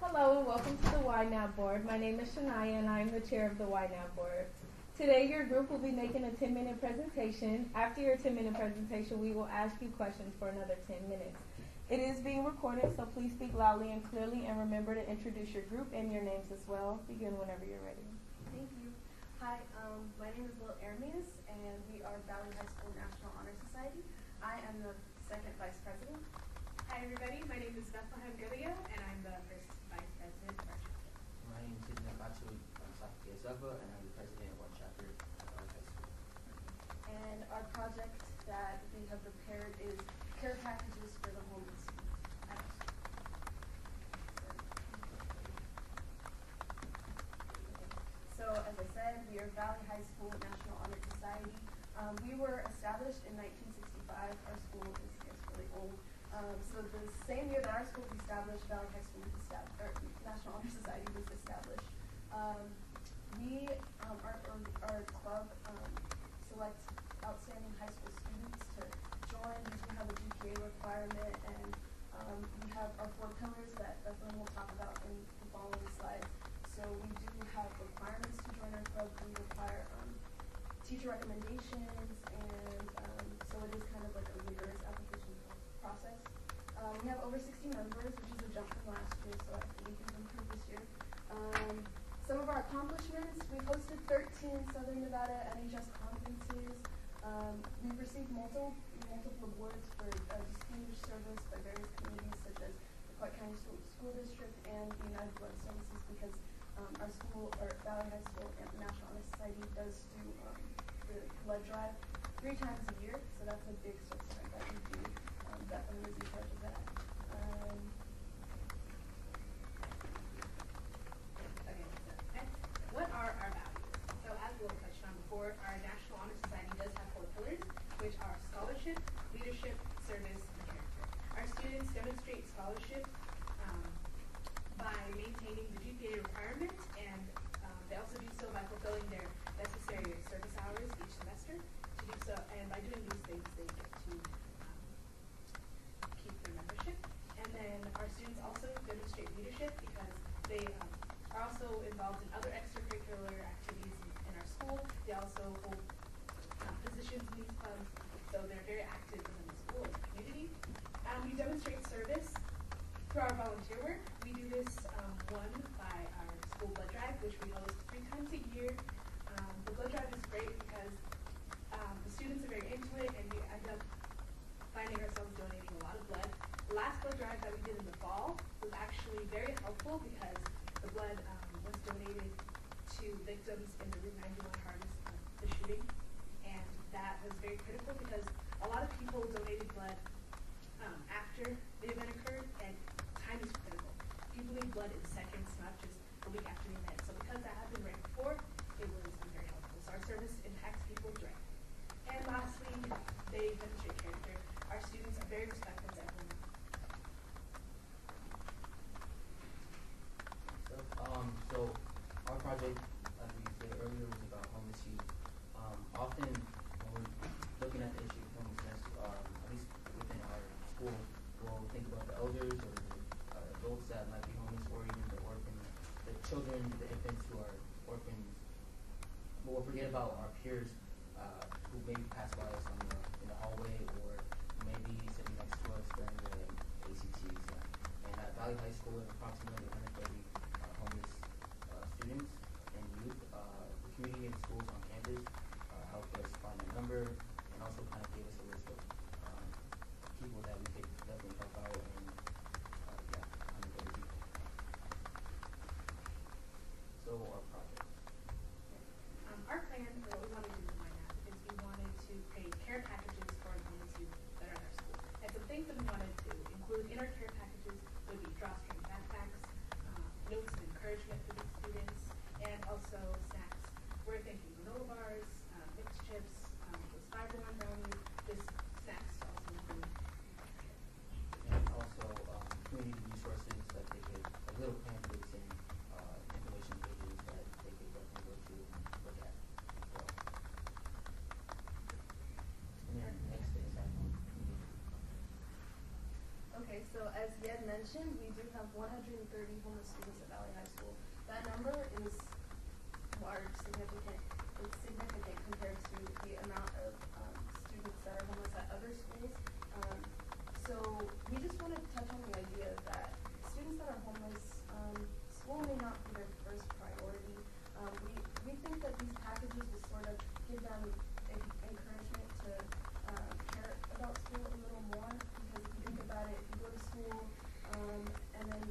Hello and welcome to the Ynapp Board. My name is Shania and I am the chair of the Ynapp Board. Today your group will be making a 10-minute presentation. After your 10-minute presentation, we will ask you questions for another 10 minutes. It is being recorded, so please speak loudly and clearly and remember to introduce your group and your names as well. Begin whenever you're ready. Thank you. Hi, my name is Lil Hermes and we are Valley High School National Honor Society. I am the second vice president. Hi everybody, my name is Bethlehem Gulia and I'm the first vice president of our chapter. My name is Ynapp, and I'm the president of our chapter at our high school. And our project that we have prepared is care packages for the homeless at our school. Valley High School National Honor Society. We were established in 1965. Our school is really old. So the same year that our school was established, Valley High School was established, or National Honor Society was established. Our club selects outstanding high school students to join. We do have a GPA requirement, and we have our 4 pillars that definitely we'll talk about in the following slides. So we do have requirements to join our club. We require teacher recommendations, and so it is kind of like a rigorous application process. We have over 60 members, which is a jump from last year, so I think we've improved this year. Some of our accomplishments: we've hosted 13 Southern Nevada NHS conferences. We've received multiple awards for distinguished service by various communities such as the Clark County School District and the United Blood Services, because our school, or Valley High School National Honor Society, does do the blood drive 3 times a year, so that's a big source of that we do. Definitely was in charge of that. What are our values? So as Will touched on before, our National Honor Society does have 4 pillars, which are scholarship, leadership, service, and character. Our students demonstrate scholarship by maintaining the GPA requirement, and they also do so by fulfilling their necessary service hours each semester. To do so, and by doing these things, they get to keep their membership. And then our students also demonstrate leadership because they are also involved in other extracurricular activities in our school. They also hold positions in these clubs, so they're very active within the school and the community. We demonstrate service through our volunteer work. We do this, one, by our school blood drive, which we host 3 times a year. The blood drive is great because the students are very into it, and we end up finding ourselves donating a lot of blood. The last blood drive that we did in the fall was actually very helpful because the blood was donated to victims in the Route 91 harvest of the shooting, and that was very critical because a lot of people donated blood after the event occurred, and time is critical. People need blood in seconds, not just a week after the event. So because that happened right before, it was very helpful. So our service impacts people directly. And lastly, they demonstrate character. Our students are very respectful to everyone. So our project, as we said earlier, was about homeless youth. Often when we're looking at the issue of homelessness, at least within our school, we'll think about the elders or the adults that might be homeless, or even the orphans, the children, the infants who are orphans. But we'll forget about our peers who maybe pass by us in the hallway, or maybe sitting next to us during the ACT exam. And at Valley High School, there's approximately 130 homeless students and youth. The community and schools on campus helped us find a number, and also kind of gave us a list of people that we could definitely help out, and 130 people. So our project. Our plan for what we wanted to do with Ynapp is we wanted to create care packages for homeless youth that are in our school. And some things that we wanted to include in our care packages would be drawstring backpacks, notes of encouragement for these students, and also snacks. We're thinking granola bars, mixed chips, those fiber-one brownies, just snacks to also include. And also community resources that they could, like little pamphlets and information pages that they could definitely go to and look at as well. And then next is community. Okay, so as Yed mentioned, we do have 130 homeless students at Valley High School. That number is large, significant. It's significant compared to the amount of students that are homeless at other schools. So we just want to touch on the idea that students that are homeless, school may not be their first priority. We think that these packages will sort of give them encouragement to care about school a little more, because if you think about it, if you go to school and then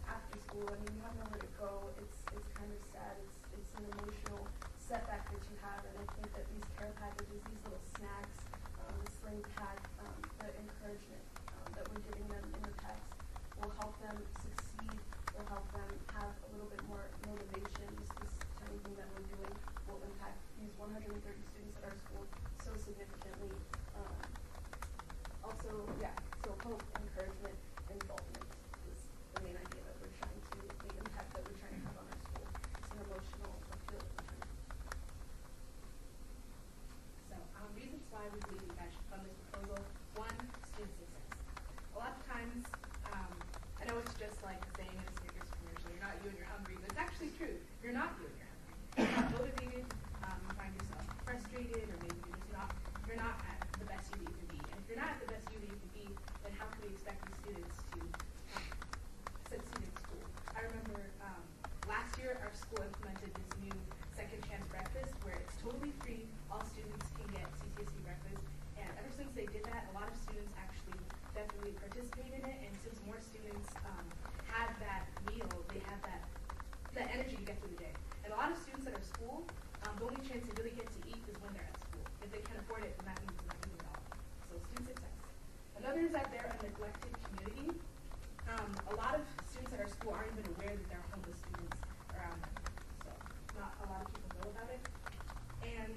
after school, I mean, you have nowhere to go. It's kind of sad. It's an emotional setback that you have, and I think that these care packages, these little snacks, the sling pack, the encouragement that we're giving them in the packs will help them succeed, will help them have a little bit more motivation. This tiny thing that we're doing will impact So yeah, so hope, encouragement, involvement is the main idea that we're trying to, the impact that we're trying to have on our school. It's an emotional appeal that we're trying to. So reasons why we believe you guys should fund this proposal. One, student success. A lot of times, I know it's just like saying in a Snickers commercial, you're not you and you're hungry, but it's actually true. You're not you and you're hungry. You're not motivated, you find yourself frustrated, or maybe you're not at the best you that you can be. And if you're not at the best you that you can be, then how can we expect these students to succeed in school? I remember last year our school implemented this new second chance breakfast where it's totally free. All students can get CTSC breakfast. And ever since they did that, a lot of students actually definitely participated in it. And since more students have that meal, they have that energy to get through the day. And a lot of students at our school, the only chance they really get to eat is when they're at school. If they can't afford it, then that means they're not eating at all. So student success. Another is that they're a neglected community. A lot of students at our school aren't even aware that there are homeless students around them. So not a lot of people know about it. And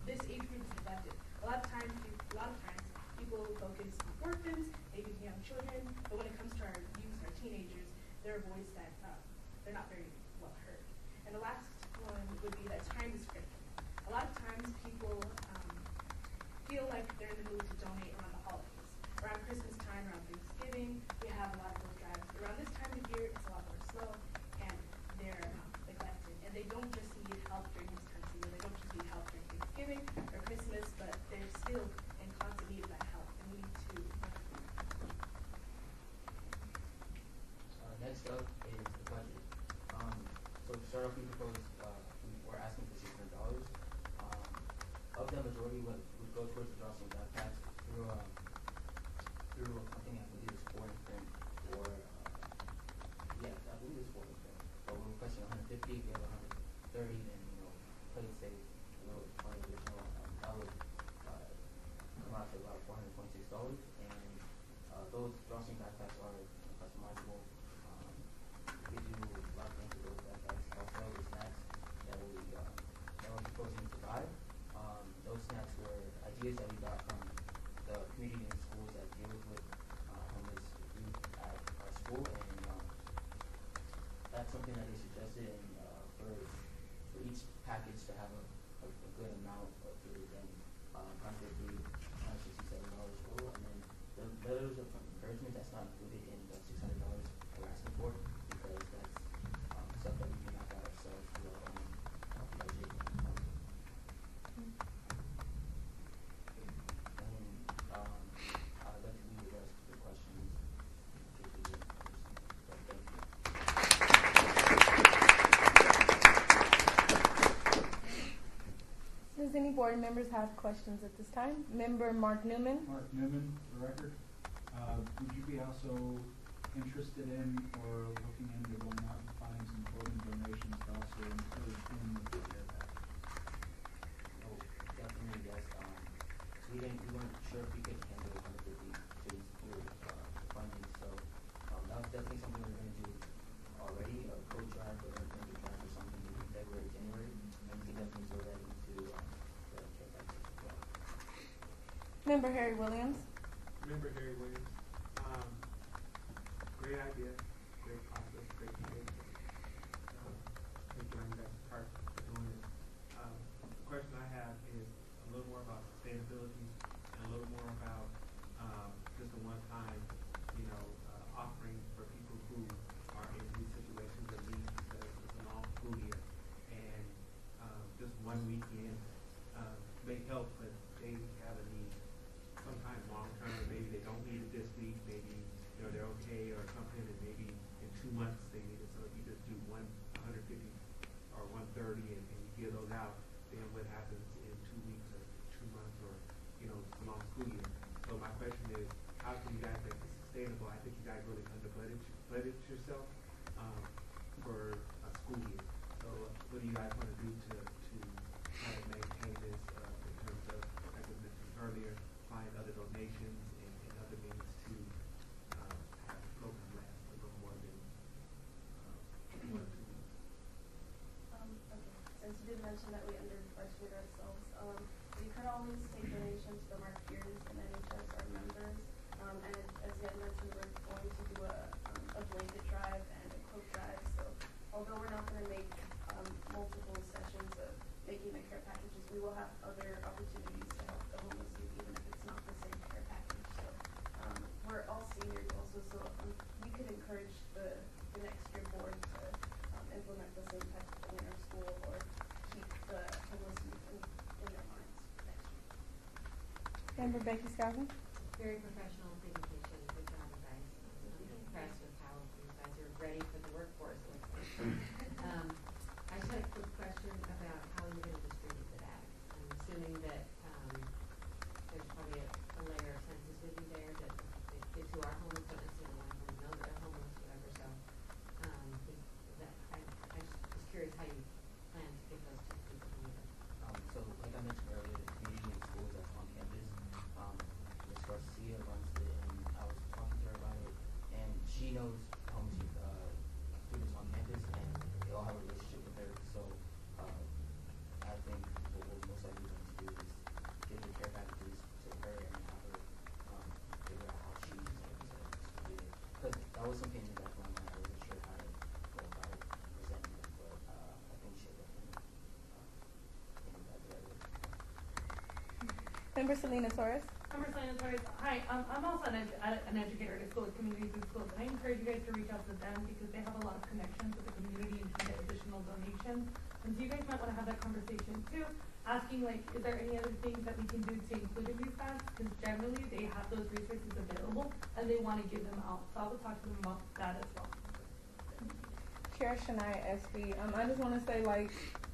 this age group is neglected. A lot of times people focus on orphans, maybe young children, but when it comes to our youth, our teenagers, they're a voice that they're not very well heard. And the last one would be that time is critical. A lot of times people feel like they're in the mood to donate around the holidays. Around Christmas time, around Thanksgiving, we have a lot of those drives. Around this time of year, it's a lot more slow, and they're neglected. And they don't just need help during these times of year. They don't just need help during Thanksgiving or Christmas, but they're still in constant need of that help, and we need to. Next up is the budget. So to start off, we proposed, we're asking for $600. Of that majority would go towards the Jocelyn backpacks through I think I believe it's Sport and Print, or I believe it's Sport and Print. But we're requesting 150. If we have 130, then play it safe. Find additional. That would come out to about $426. And those Jocelyn backpacks are customizable. We do a lot of things with those backpacks. Also, the snacks that we're proposing to buy. Those snacks were ideas that we got from the community and schools that deals with homeless youth at our school, and that's something that they suggested. And for each package to have a good amount of food, then $150, $167 total, and then the letters of encouragement, that's not included in the $600 we're asking for, because that's stuff that we can knock out ourselves through our own budget. I'd like to leave the rest for questions. Does any board members have questions at this time? Member Mark Newman. Mark Newman, for the record. Would you be also interested in or looking into going out and finding some clothing donations to also encourage them with the care package? Oh, definitely yes. We weren't sure if we could handle 150 to secure funding, so that was definitely something we were going to do already, a coat drive or a drive or something in February, January, and we can definitely throw that into the care package as well. Member Harry Williams. Member Harry Williams. Great idea, great process, great behavior. Thank you, guys, part for doing it. The question I have is a little more about sustainability and a little more about just a one-time, offering for people who are in these situations of need because it's a long school year, and just one weekend may help, but they have a need. Sometimes long-term, maybe they don't need it this week, maybe they're okay or something, and maybe in 2 months they need it. So if you just do 150 or 130 and you give those out, then what happens in 2 weeks or 2 months or it's a long school year. So my question is, how can you guys make it sustainable? I think you guys really budget yourself for a school year. So what do you guys want to do to try to maintain this in terms of, like I mentioned earlier, find other donations and other means to have the program last a little more than 1 or 2 weeks? Okay. Since you did mention that we under-budgeted ourselves, we could always take donations from our peers and NHS, our members. And as Ed mentioned, we're going to do a blanket drive and a coat drive. So although we're not going to make multiple sessions of making the care packages, we will have other opportunities to help the homeless youth, even if it's not the same care package. So we're all seniors also, so we could encourage the next year board to implement the same type of thing in our school or keep the homeless youth in their minds next year. Member Becky Scoggin? Very professional presentation. Good job, you guys. I'm impressed with how you guys are ready for the workforce. It looks like. I just had a quick question about how you're going to distribute the bag. I'm assuming that there's probably a layer of sensitivity there that the kids who are homeless don't necessarily want to know that they're homeless, whatever. So I just was curious how you plan to get those to people who need them. So like I mentioned earlier, the community and schools that's on campus, Ms. Garcia runs it, and I was talking to her about it, and she knows homeless students on campus, and they all have a relationship with her. So I think what we're most likely going to do is give the care packages to her and have her figure out how she's going to distribute it. Because that was something in the back of my mind. I wasn't sure how to go about presenting it, but I think she'll definitely handle that better. Member Selena Torres? Member Selena Torres, hi. I'm also an educator at a school, communities and schools, and I encourage you guys to reach out to them because they have a lot of connections with the community and can get additional donations. And so you guys might want to have that conversation too, asking like, is there any other things that we can do to include in these bags? Because generally they have those resources available and they want to give them out. So I will talk to them about that as well. Chair Shania Espy, I just want to say, like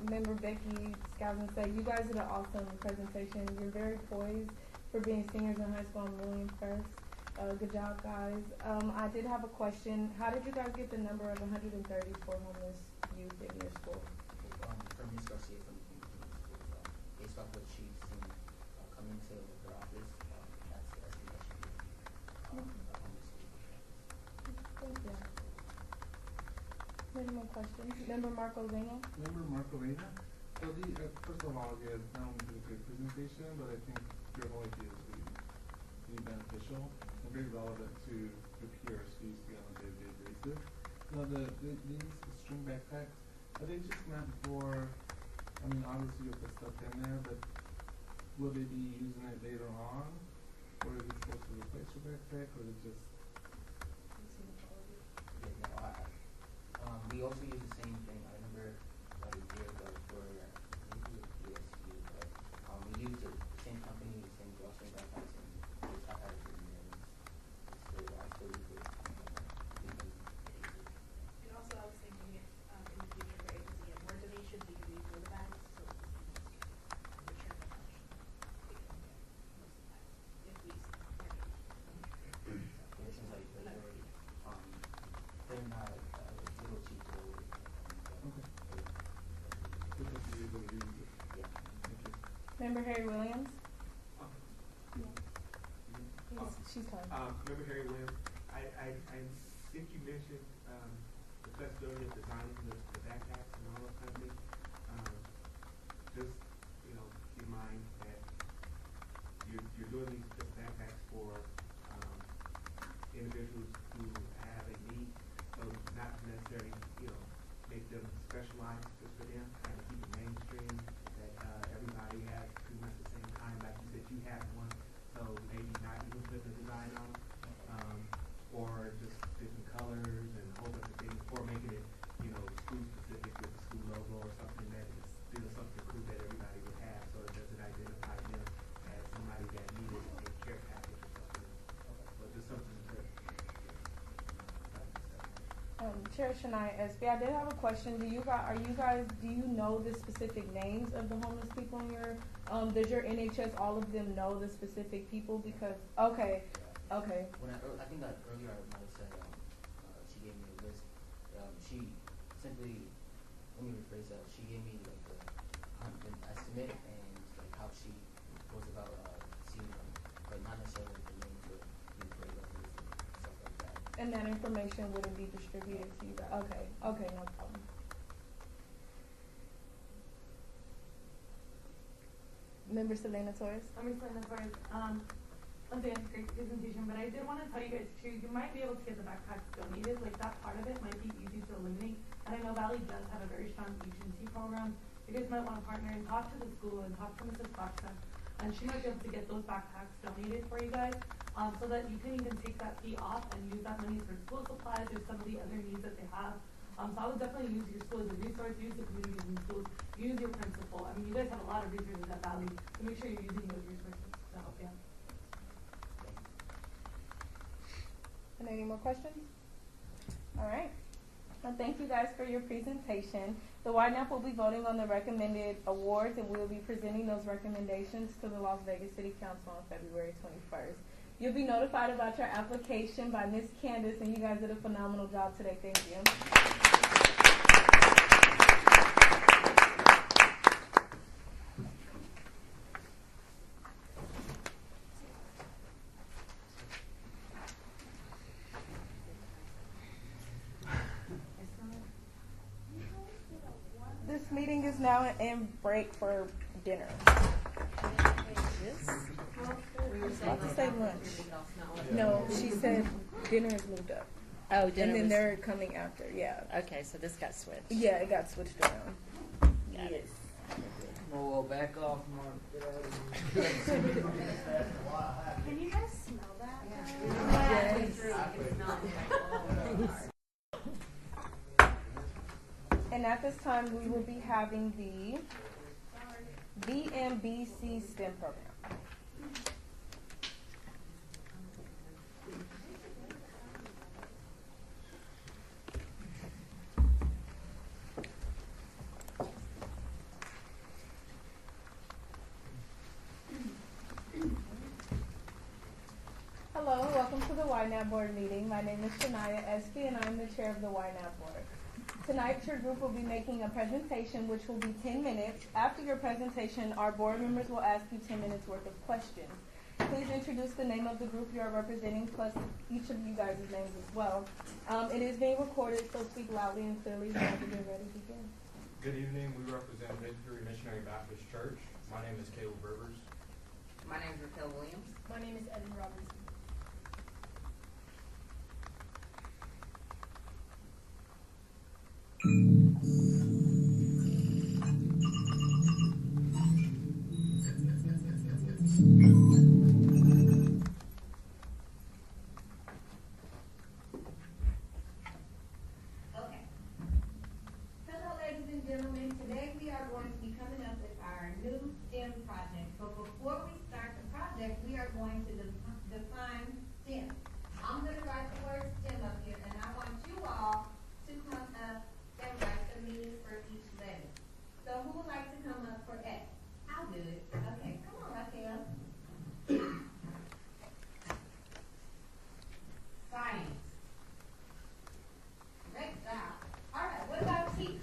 Member Becky Scoggin said, you guys did an awesome presentation. You're very poised for being seniors in high school. I'm really impressed. Good job, guys. I did have a question. How did you guys get the number of 134 homeless youth in your school? From Ms. Garcia from the community schools, based off what she's seen coming to her office, that's the estimation of the homeless youth. Thank you. Any more questions? Member Marco Vena? Member Marco Vena? So first of all, you guys not only did a great presentation, but I think your whole idea is really beneficial and very relevant to the peers who you see on a day-to-day basis. Now, these string backpacks, are they just meant for, I mean, obviously you have the stuff in there, but will they be using it later on? Or is it supposed to replace your backpack, or is it just? We also use the same thing. I remember about a year ago for maybe ESU, but we used the same company, the same grocery backpacks, and I had it for years. I still use it. And also, I was thinking if in the future we're able to get more donations, we can refill the bags, so we can return the cash. If we It seems like they're already, they're not a little cheaper. Okay. Good to be able to use it. Yeah. Thank you. Member Harry Williams? She's coming. Member Harry Williams, I think you mentioned the flexibility of designing the backpacks and all those kind of things. Just, keep in mind that you're doing these backpacks for individuals who have a need, so not necessarily, make them specialized just for them, kind of keep it mainstream, that everybody has pretty much the same kind, like you said, you have one, so maybe not even put the design on, or just different colors and a whole bunch of things, or making it, school specific with the school logo or something that is still something cool that everybody would have, so it doesn't identify them as somebody that needed a care package or something, but just something to Chair Shania Espy, I did have a question. Do you know the specific names of the homeless people in your, does your NHS, all of them know the specific people? Because, okay. When I think that earlier I might have said, she gave me a list. She simply, let me rephrase that, she gave me like an estimate and like how she was about seeing them, but not necessarily the names of the programs and stuff like that. And that information wouldn't be distributed to you guys? Okay, no problem. Member Selena Torres? Member Selena Torres, Once again, great presentation, but I did want to tell you guys too, you might be able to get the backpacks donated, like that part of it might be easy to eliminate. And I know Valley does have a very strong agency program. You guys might want to partner and talk to the school and talk to Mrs. Foxa, and she might be able to get those backpacks donated for you guys, so that you can even take that fee off and use that money for school supplies or some of the other needs that they have. So I would definitely use your school as a resource, use the communities in schools, use your principal. I mean, you guys have a lot of resources at Valley, so make sure you're using those resources to help you. And any more questions? All right. Well, thank you guys for your presentation. The Ynapp will be voting on the recommended awards, and we will be presenting those recommendations to the Las Vegas City Council on February 21st. You'll be notified about your application by Ms. Candace, and you guys did a phenomenal job today. Thank you. This meeting is now in break for dinner. I was about to say lunch. No, she said dinner is moved up. Oh, dinner and then was- they're coming after, yeah. Okay, so this got switched. Yeah, it got switched around. Got it. Well, back off, Mark. Get out of here. Can you guys smell that? And at this time, we will be having the VMBC STEM program. Hello, welcome to the Ynapp Board meeting. My name is Shania Espy, and I'm the chair of the Ynapp Board. Tonight, your group will be making a presentation which will be 10 minutes. After your presentation, our board members will ask you 10 minutes worth of questions. Please introduce the name of the group you are representing, plus each of you guys' names as well. It is being recorded, so speak loudly and clearly whenever you're ready to begin. Good evening. We represent Midbury Missionary Baptist Church. My name is Caleb Rivers. My name is Raquel Williams. My name is Evan Robinson. Okay. Hello, ladies and gentlemen. Today we are going to be coming up with our new STEM project. But before we start the project, we are going to define STEM. I'm going to write the word STEM up here, and I want you all to come up and write the meaning for each letter. So who would like to come up for X? I'll do it. Okay, come on, Raquel. Science. Great job. All right, what about T?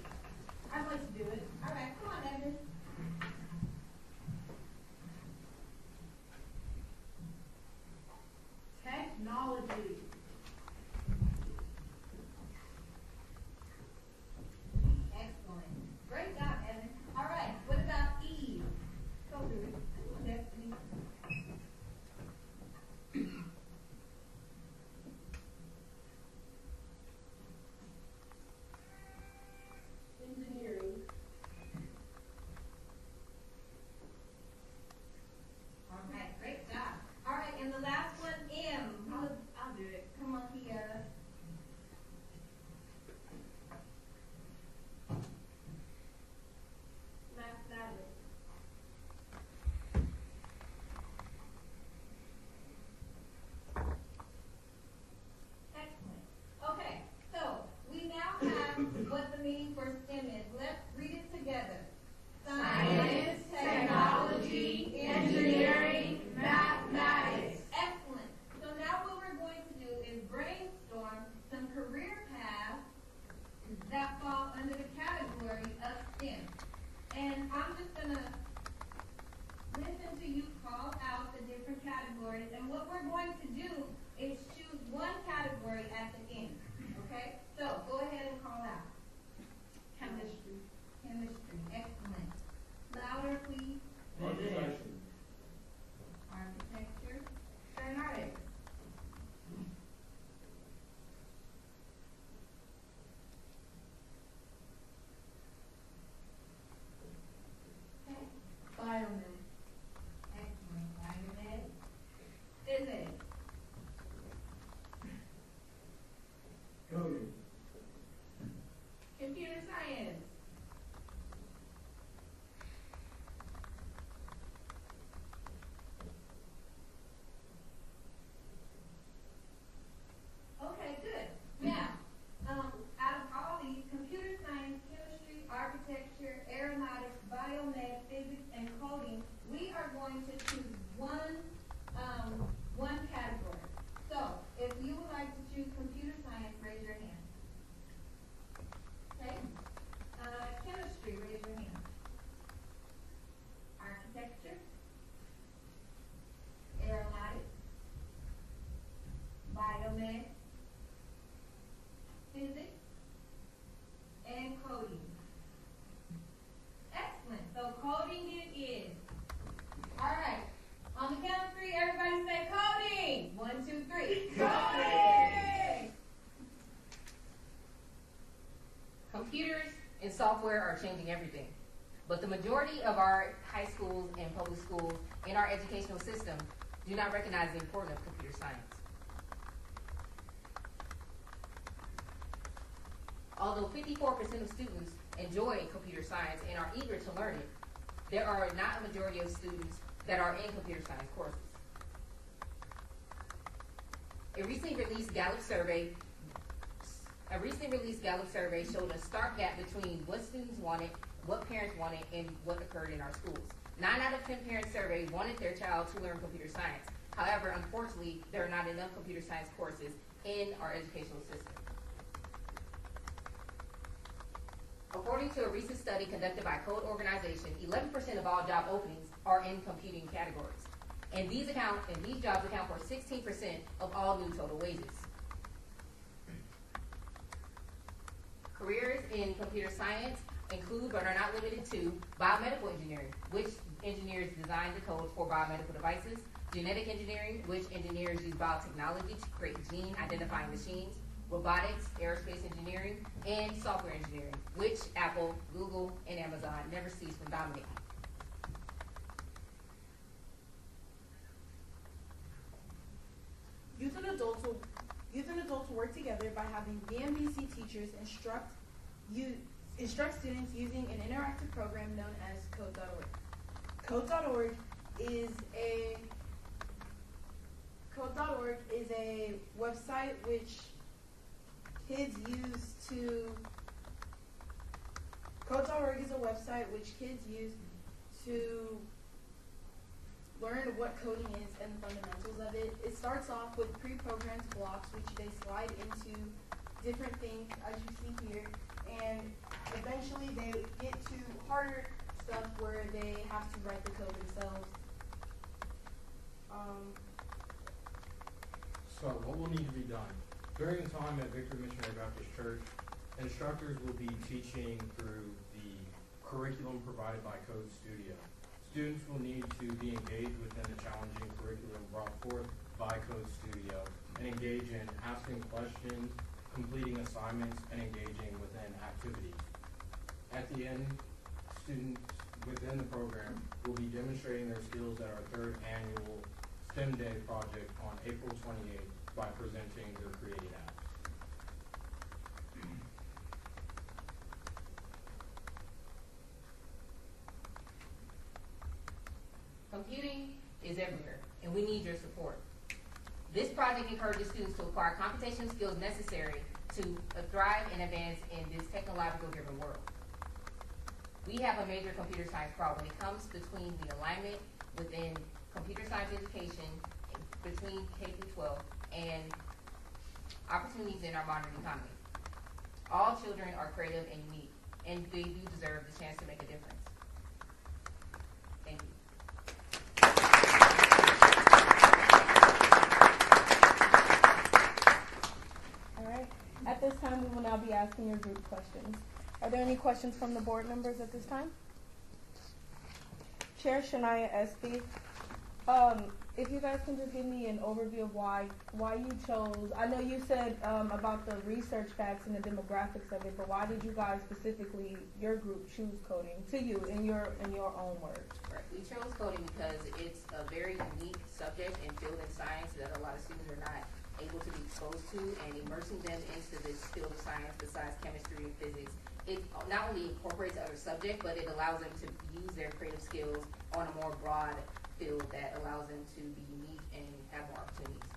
I'm going to do it. All right, come on, Evan. Technology. Excellent. Great job, Evan. All right, what about E? Go do it. Come on, Destiny. Engineering. All right, great job. All right, and the last one, M. I'll do it. Come on, Kiara. Mathematics. Excellent. Okay, so we now have what the meaning for STEM is. Let's read it together. Science, technology, engineering, mathematics. Excellent. So now what we're going to do is brainstorm some career paths that fall under the category of STEM. And I'm just going to listen to you call out the different categories. And what we're going to do is choose one category at the end. Okay? So go ahead and call out. Chemistry. Chemistry. Excellent. Louder, please. Architecture. Architecture. to choose one category. So, if you would like to choose computer science, raise your hand. Okay? Chemistry, raise your hand. Architecture, aeronautics, biomed, physics, and coding. Excellent. So coding it is. All right. On the count of three, everybody say coding. 1, 2, 3. Coding! Computers and software are changing everything, but the majority of our high schools and public schools in our educational system do not recognize the importance of computer science. Although 54% of students enjoy computer science and are eager to learn it, there are not a majority of students that are in computer science courses. A recently released Gallup survey showed a stark gap between what students wanted, what parents wanted, and what occurred in our schools. 9 out of 10 parents surveyed wanted their child to learn computer science. However, unfortunately, there are not enough computer science courses in our educational system. According to a recent study conducted by Code Organization, 11% of all job openings are in computing categories. And these jobs account for 16% of all new total wages. Careers in computer science include, but are not limited to, biomedical engineering, which engineers design the codes for biomedical devices, genetic engineering, which engineers use biotechnology to create gene-identifying machines, robotics, aerospace engineering, and software engineering, which Apple, Google, and Amazon never cease from dominating. Youth and adults will work together by having VMBC teachers instruct students using an interactive program known as Code.org. Code.org is a website which kids use to learn what coding is and the fundamentals of it. It starts off with pre-programmed blocks which they slide into different things as you see here, and eventually they get to harder stuff where they have to write the code themselves. So what will need to be done? During the time at Victory Missionary Baptist Church, instructors will be teaching through the curriculum provided by Code Studio. Students will need to be engaged within the challenging curriculum brought forth by Code Studio and engage in asking questions, completing assignments, and engaging within activities. At the end, students within the program will be demonstrating their skills at our 3rd annual STEM Day project on April 28th by presenting their created apps. Computing is everywhere, and we need your support. This project encourages students to acquire computational skills necessary to thrive and advance in this technological-driven world. We have a major computer science problem. It comes between the alignment within computer science education between K through 12 and opportunities in our modern economy. All children are creative and unique, and they do deserve the chance to make a difference. Thank you. All right. At this time, we will now be asking your group questions. Are there any questions from the board members at this time? Chair Shania Espy, if you guys can just give me an overview of why you chose. I know you said about the research facts and the demographics of it, but why did you guys specifically, your group, choose coding to you in your own words? Right. We chose coding because it's a very unique subject and field in science that a lot of students are not able to be exposed to, and immersing them into this field of science besides chemistry and physics, it not only incorporates other subjects, but it allows them to use their creative skills on a more broad field that allows them to be unique and have more opportunities.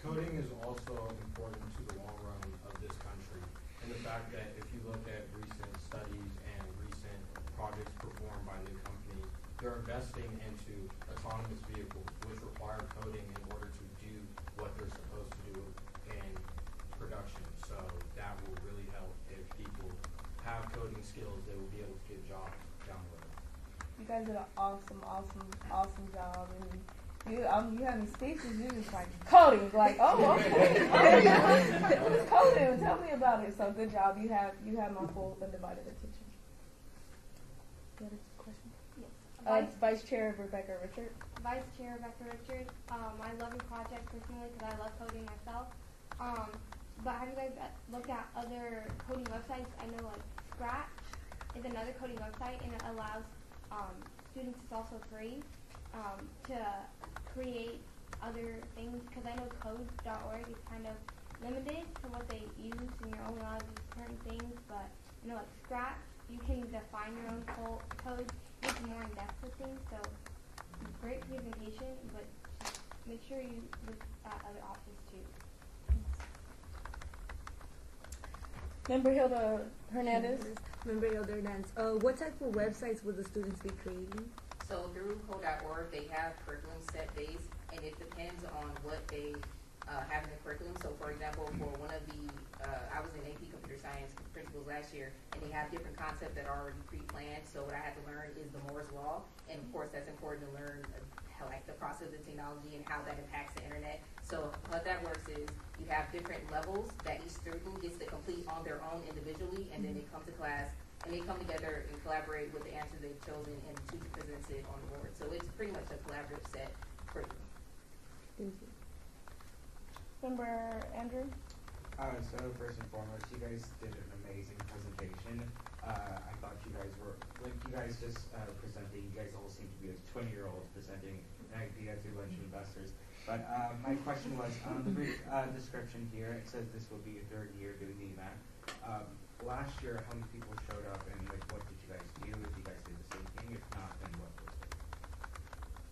Coding is also important to the long run of this country, and the fact that if you look at recent studies and recent projects performed by new companies, they're investing into autonomous vehicles, which require coding in order to do what they're supposed to do in production. So that will really help if people have coding skills, they will be able to get jobs down the road. You guys did an awesome job, and you have me speechless. You just like coding, like okay. What is coding? Tell me about it. So good job. You have my full undivided attention. You had a question? Yes. Vice Chair Rebecca Richard. Vice Chair Rebecca Richard. I love your project personally because I love coding myself. But have you guys looked at other coding websites? I know like Scratch is another coding website, and it allows students, it's also free, to create other things, because I know code.org is kind of limited to what they use, and you're only allowed to use certain things, but you know, like Scratch, you can define your own code, it's more in depth with things, so great presentation, but just make sure you look at other options too. Member Hilda Hernandez. Member Hilda Hernandez. What type of websites will the students be creating? So through code.org, they have curriculum set base, and it depends on what they have in the curriculum. So for example, for one of the, I was in AP Computer Science principles last year, and they have different concepts that are already pre-planned. So what I had to learn is the Moore's Law, and of course that's important to learn how, like the process of technology and how that impacts the internet. So what that works is you have different levels that each student gets to complete on their own individually, and then they come to class and they come together and collaborate with the answers they've chosen, and the teacher presents it on the board. So it's pretty much a collaborative set curriculum. Thank you. Member Andrew. So first and foremost, you guys did an amazing presentation. I thought you guys were, like you guys just presenting, you guys all seem to be like 20-year-olds presenting, and you guys are a bunch of investors. But my question was, on the brief description here, it says this will be your third year doing the event. Last year, how many people showed up, and like what did you guys do? If you guys did the same thing, if not, then what was it?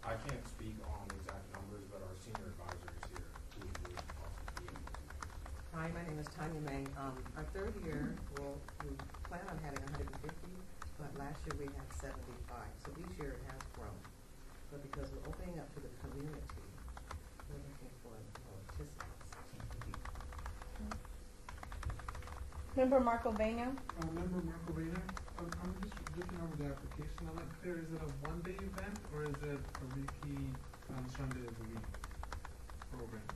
I can't speak on exact numbers, but our senior advisor is here. Who will possibly be able to. Hi, my name is Tanya May. Our third year, we plan on having 150, but last year we had 75. So each year it has grown. But because we're opening up to the community, we're looking for participants. Member Marcovena. Member Marcovena, I'm just looking over the application. I'm not clear, is it a one-day event or is it a repeat Sunday of the week program?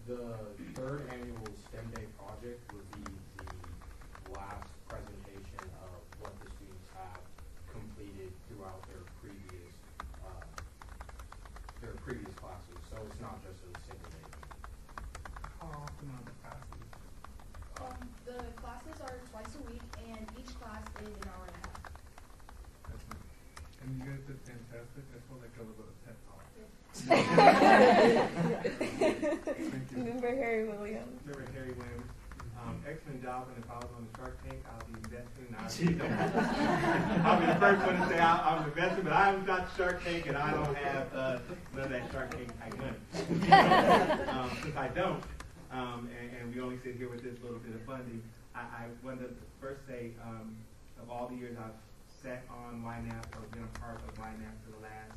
The third annual STEM Day project will be the last presentation of what the students have completed throughout their previous classes. So it's not just a single day. How often are the classes? The classes are twice a week, and each class is an hour and a half. That's nice. And you guys did fantastic. I felt like a little bit of TED talk. Thank you. Member Harry Williams. Member Harry Williams. Excellent job, and if I was on the Shark Tank, I'll be investing. I'll be the first one to say I'm an investor, but I'm not Shark Tank, and I don't have none of that Shark Tank type money. Since I don't, and we only sit here with this little bit of funding, I wanted to first say, of all the years I've sat on Ynapp or been a part of Ynapp for the last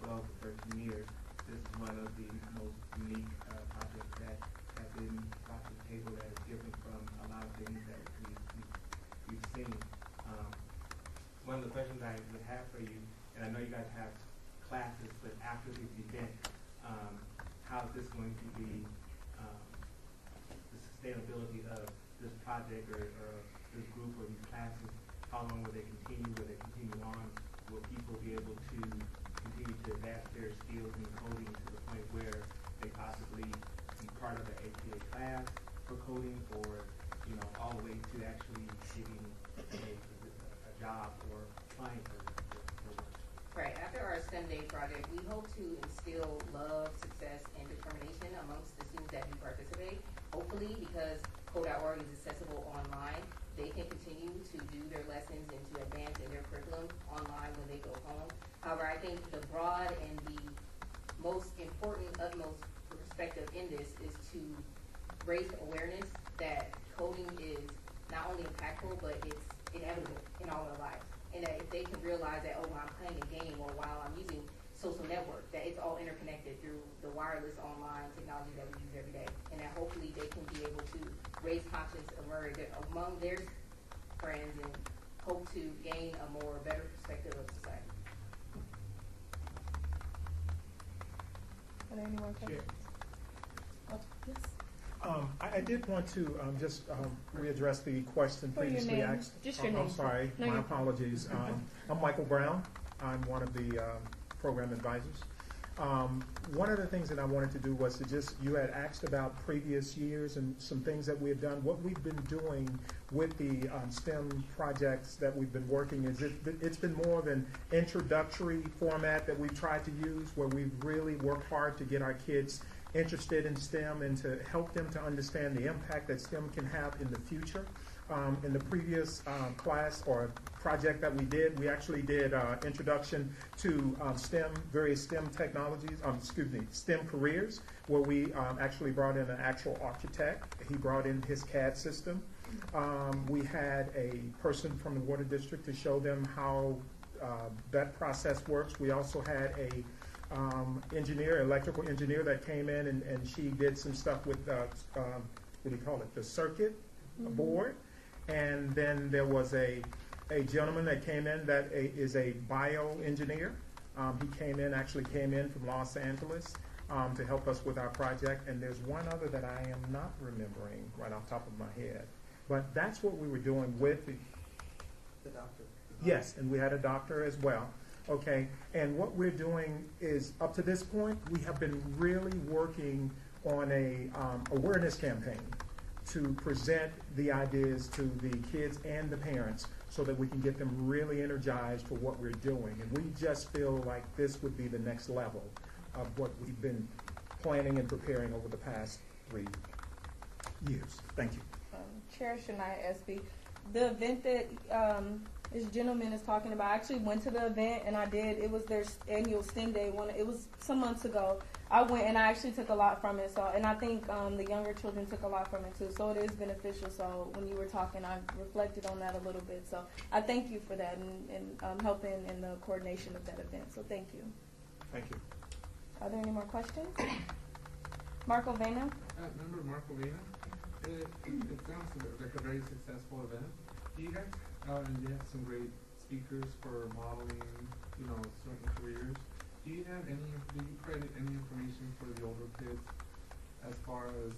12 to 13 years, this is one of the most unique projects that have been brought to the table that is different from a lot of things that we've seen. One of the questions I would have for you, and I know you guys have classes, but after this event, how is this going to be the sustainability of this project or this group or these classes? How long will they continue? Will they continue on? Will people be able to continue to advance their skills in coding to the point where they possibly be part of an APA class for coding, or all the way to actually getting a job or applying for work? Right. After our STEM Day project, we hope to instill love, success, and determination amongst the students that do participate. Hopefully, because code.org is accessible online, they can continue to do their lessons and to advance in their curriculum online when they go home. However, I think the broad and the most important, utmost perspective in this is to raise awareness that coding is not only impactful, but it's inevitable in all our lives. and that if they can realize that, oh, while I'm playing a game or while I'm using social network, that it's all interconnected through the wireless online technology that we use every day, and that hopefully they can be able to raise conscience among their friends and hope to gain a better perspective of society. Are there any more questions? Oh, yes. I did want to just readdress the question For your previously name. asked. Just your I'm name. sorry, No, my you- apologies. I'm Michael Brown. I'm one of the program advisors. One of the things that I wanted to do was to you had asked about previous years and some things that we have done. What we've been doing with the STEM projects that we've been working is it's been more of an introductory format that we've tried to use, where we've really worked hard to get our kids interested in STEM and to help them to understand the impact that STEM can have in the future. In the previous class or project that we did, we actually did introduction to various STEM technologies, STEM careers, where we actually brought in an actual architect. He brought in his CAD system. We had a person from the water district to show them how that process works. We also had a electrical engineer that came in and she did some stuff with what do you call it, the circuit board. And then there was a gentleman that came in that is a bioengineer. He actually came in from Los Angeles to help us with our project. And there's one other that I am not remembering right off the top of my head. But that's what we were doing with The doctor. Yes, and we had a doctor as well. Okay, and what we're doing is, up to this point, we have been really working on a awareness campaign to present the ideas to the kids and the parents so that we can get them really energized for what we're doing. And we just feel like this would be the next level of what we've been planning and preparing over the past 3 years. Thank you. Chair Shania Espy, the event that this gentleman is talking about, I actually went to the event and it was their annual STEM Day. It was some months ago. I went and I actually took a lot from it. And I think the younger children took a lot from it too. So it is beneficial. So when you were talking, I reflected on that a little bit. So I thank you for that and helping in the coordination of that event. So thank you. Thank you. Are there any more questions? Marco Vena? Remember Marco Vena? It sounds like a very successful event. Do you guys, and you have some great speakers for modeling, certain careers. Do you credit any information for the older kids as far as,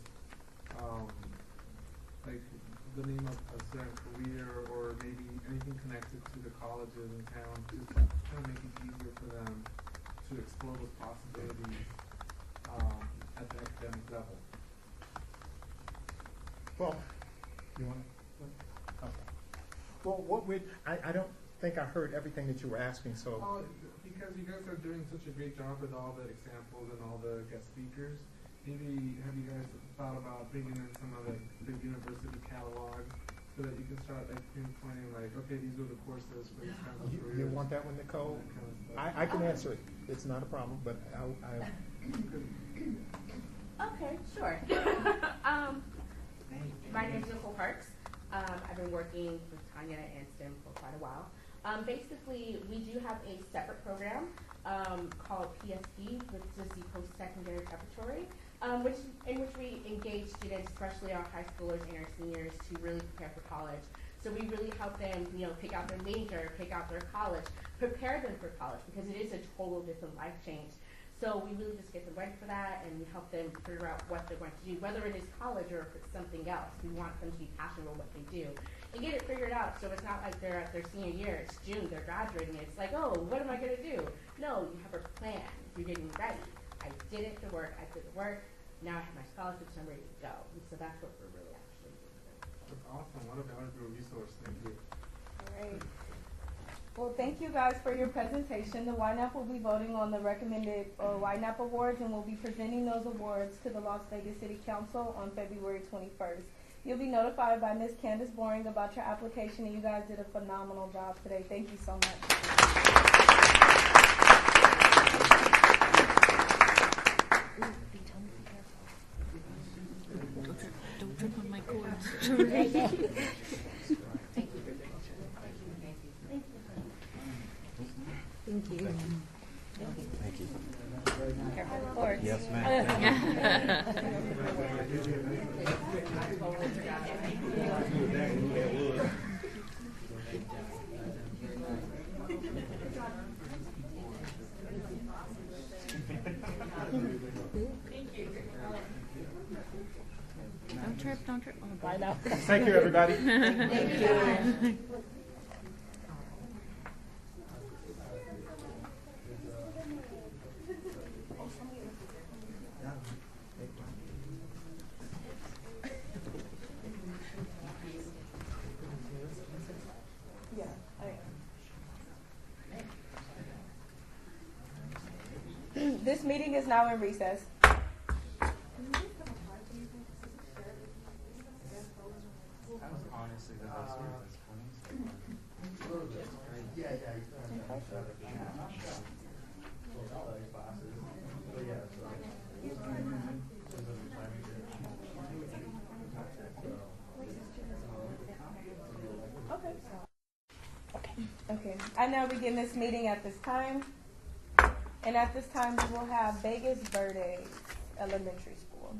like the name of a certain career or maybe anything connected to the colleges in town, just to kind of make it easier for them to explore those possibilities at the academic level? Well, you want to? Okay. Well, I don't think I heard everything that you were asking, so. Because you guys are doing such a great job with all the examples and all the guest speakers, maybe have you guys thought about bringing in some of the university catalogs so that you can start pinpointing okay, these are the courses for these kinds of careers? You want that one, Nicole? I can answer it. It's not a problem, but Okay, sure. My name is Nicole Parks. I've been working with Tanya and STEM for quite a while. Basically, we do have a separate program called PSP, which is the Post-Secondary Preparatory, in which we engage students, especially our high schoolers and our seniors, to really prepare for college. So we really help them, pick out their major, pick out their college, prepare them for college, because it is a total different life change. So we really just get them ready for that, and we help them figure out what they're going to do, whether it is college or if it's something else. We want them to be passionate about what they do and get it figured out. So it's not like they're at their senior year, it's June, they're graduating, it's like, oh, what am I going to do? No, you have a plan. You're getting ready. I did it to work. I did the work. Now I have my scholarships. I'm ready to go. And so that's what we're really actually doing. That's awesome. What a valuable resource. Thank you. All right. Well, thank you guys for your presentation. The Ynapp will be voting on the recommended Ynapp awards, and we'll be presenting those awards to the Las Vegas City Council on February 21st. You'll be notified by Ms. Candace Boring about your application, and you guys did a phenomenal job today. Thank you so much. Don't trip on my cords. Thank you. Thank you. Thank you. Thank you. Careful with the boards. Yes, Don't trip, don't trip. Oh, bye now. Thank you, everybody. Thank you. Yeah, I am. This meeting is now in recess. That was honestly the best year that's coming. Okay, I now begin this meeting at this time. And at this time, we will have Vegas Verde Elementary School.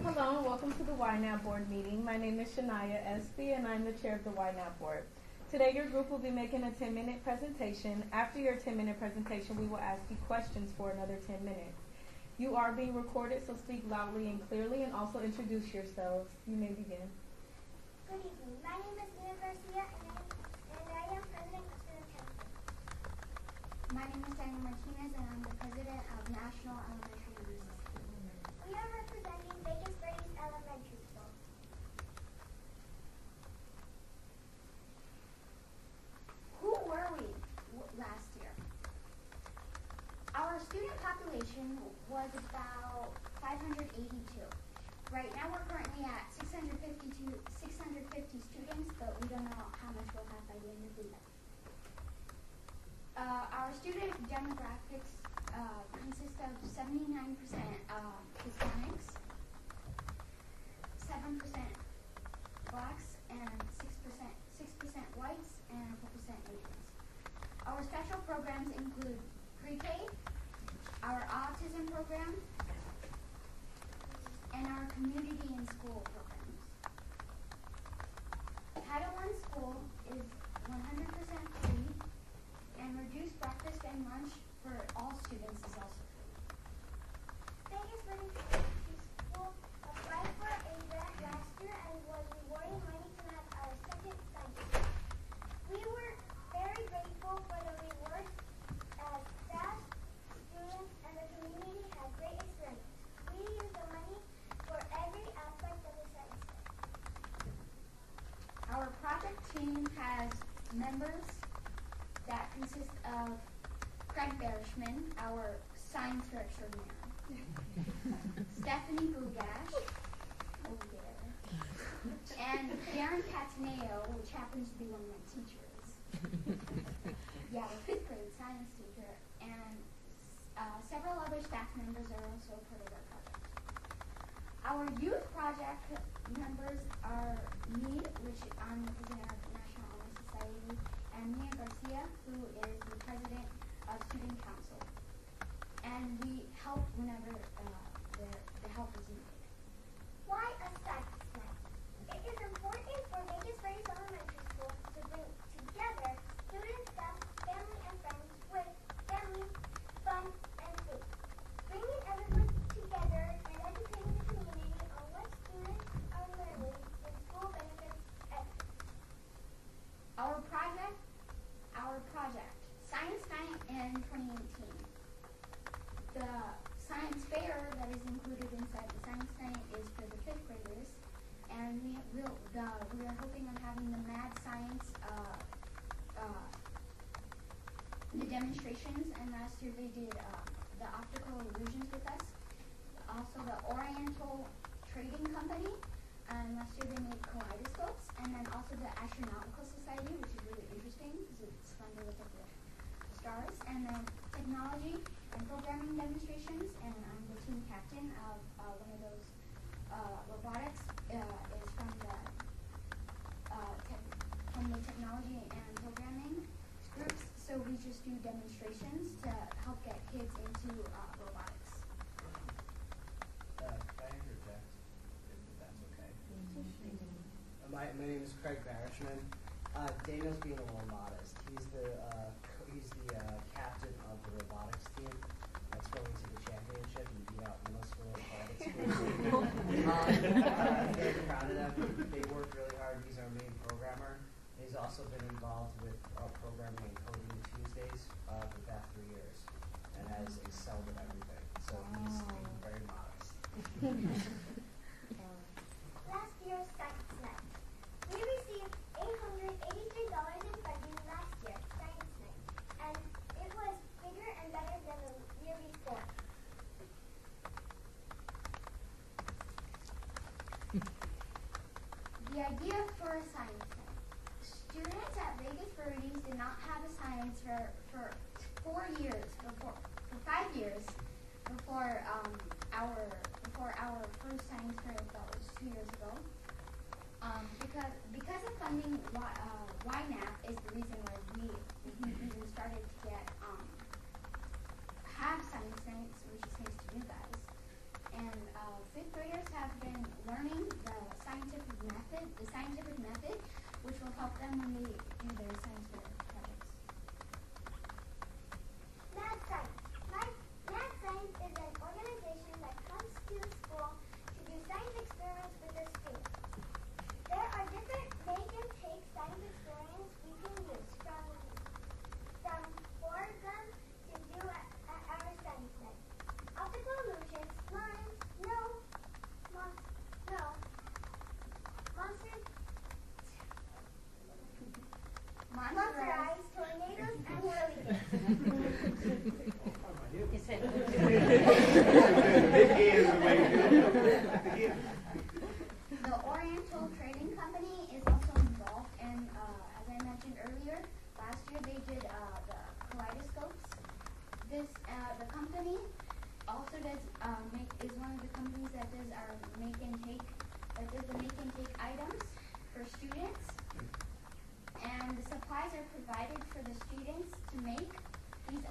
Hello, and welcome to the Ynapp Board meeting. My name is Shania Espy, and I'm the chair of the Ynapp Board. Today, your group will be making a 10-minute presentation. After your 10-minute presentation, we will ask you questions for another 10 minutes. You are being recorded, so speak loudly and clearly, and also introduce yourselves. You may begin. Good evening. My name is Ynapp Garcia, and I am president of Student Council. My name is Daniel Martinez, and I'm the president of National Elementary Youth System. We are representing Vegas Verdes Elementary School. 682. Right now we're currently at 650 students, but we don't know how much we'll have by the end of the year. Our student demographics consist of 79% Hispanics, 7% blacks, and 6% whites, and 4% Asians. Our special programs include pre-K, our autism program, and our community and school programs. Title I school is 100% free, and reduced breakfast and lunch for all students is also free. Vegas Ready to School applied for a grant last year and was rewarding money to have our second science. We were very grateful for the rewards as staff, students, and the community had great experience. We used the money for every aspect of the science fair. Our project team has members that consist of Craig Berishman, our science fair extraordinaire, Stephanie Bugash, over there, and Darren Cataneo, which happens to be one of my teachers. Yeah, the 5th grade science teacher, and several other staff members are also part of our project. Our youth project members are me, which I'm the president of the National Honor Society, and Mia Garcia, who is the president of Student Council. And we help whenever the help is needed. Why a science night? It is important for Vegas Ready Elementary School to bring together students, staff, family, and friends with family, fun, and food. Bringing everyone together and educating the community on what students are learning in school benefits everyone. Our project, Science Night in 2018. The science fair that is included inside the Science Night is for the 5th graders, and we are hoping on having the mad science, the demonstrations, and last year they did the optical illusions with us. Also the Oriental Trading Company, and last year they made kaleidoscopes, and then also the Astronautical Society, which is really interesting because it's fun to look at the stars, and then technology and programming demonstrations, and I'm the team captain of one of those robotics is from the technology and programming groups, so we just do demonstrations to help get kids into robotics. Can I interject, if that's okay? My name is Craig Barishman. Daniel's being a little modest. He's the captain of the robotics team that's going to the championship and beat out middle school robotics schools. I'm very proud of them. They work really hard. He's our main programmer. He's also been involved with programming and coding Tuesdays for the past 3 years and has excelled at everything. So he's being very modest. Last year's Science Night. We received $883 in funding last year, Science Night, and it was bigger and better than the year before. The idea for a science fair. Students at Vegas Birdies did not have a science fair for 4 years, for 5 years before our first science fair that was 2 years ago. Because of funding, Ynapp is the reason why we even started to get have science nights, which is thanks to you guys. And 5th graders have been learning the scientific method, which will help them when they do their science fair projects. Mad Science. Mad Science is an organization that comes to school to do science experiments with the students. There are different make and take science experiments we can use from boredom to do at our science night. Optical illusions, lines, monsters,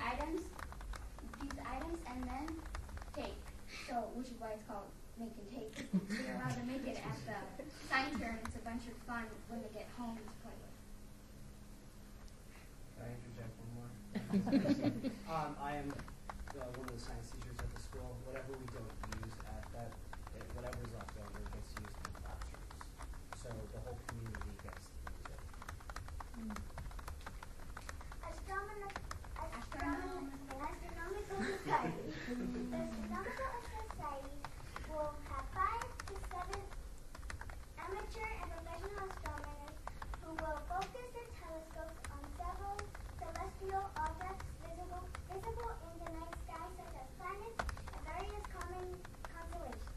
items and then take. So, which is why it's called make and take. We're allowed to make it at the science fair, and it's a bunch of fun when they get home to play with. Can I interject one more? I am one of the science teachers at the school. Whatever we don't use at that, whatever's left over gets used in classrooms. So the whole community gets to use it. Astronomical Society. The Astronomical Society will have 5 to 7 amateur and professional astronomers who will focus their telescopes on several celestial objects visible in the night sky, such as planets and various common constellations.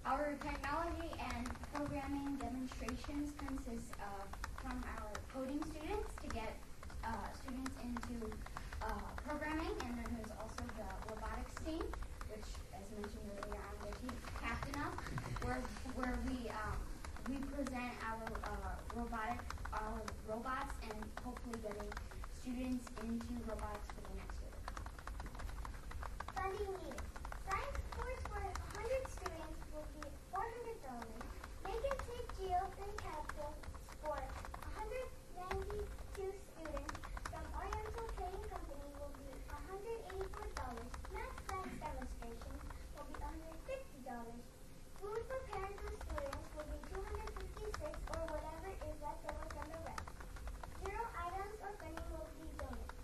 Our technology and programming demonstrations consist of from our coding students to get students into programming, and then there's also the robotics team, which, as mentioned earlier, I'm the team captain of, where we present our robots and hopefully getting students into robotics for the next year. Funding needed. Science course for 100 students will be $400. Make and take geo and capsule for 192 students from Oriental Trading Company will be $184. Math science demonstration will be $150. Food for parents and students will be $256 or whatever is left over from the rest. 0 items or funding will be donated.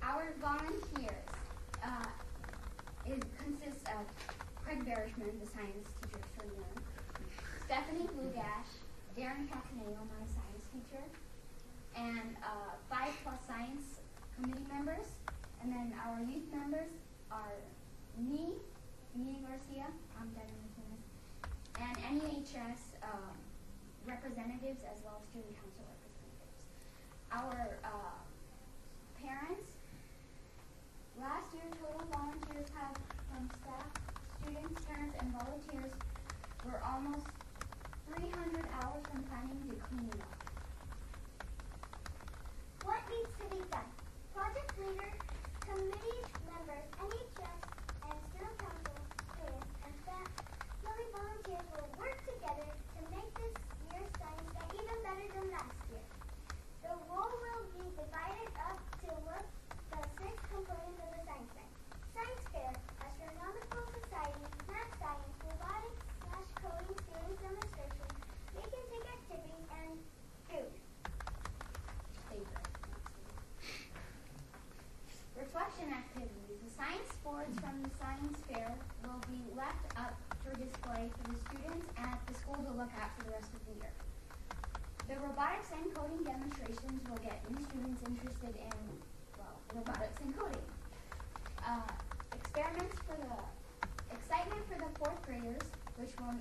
Our volunteers consists of Craig Berishman, the science teacher extraordinaire, Stephanie Lugash, Darren Castaneo, my science teacher, and 5+ science committee members. And then our youth members are me, Garcia, I'm Diana Martinez, and NEHS representatives as well as student council representatives. Our parents, last year total volunteers have from staff, students, parents, and volunteers were almost 300 hours from planning to cleaning up. What needs to be done? Project leaders, committee members, NHS, and student council, students, and family volunteers will work together to make this year's science day even better than last year. The role will be divided up to look the 6 components of the science day. Science fair, astronomical society, math science, robotics/coding students demonstration, make and take activities, and food. Reflection activities. The science boards from the science fair will be left up for display for the students and the school to look at for the rest of the year. The robotics and coding demonstrations will get new students interested in, robotics and coding. Excitement for the 4th graders, which will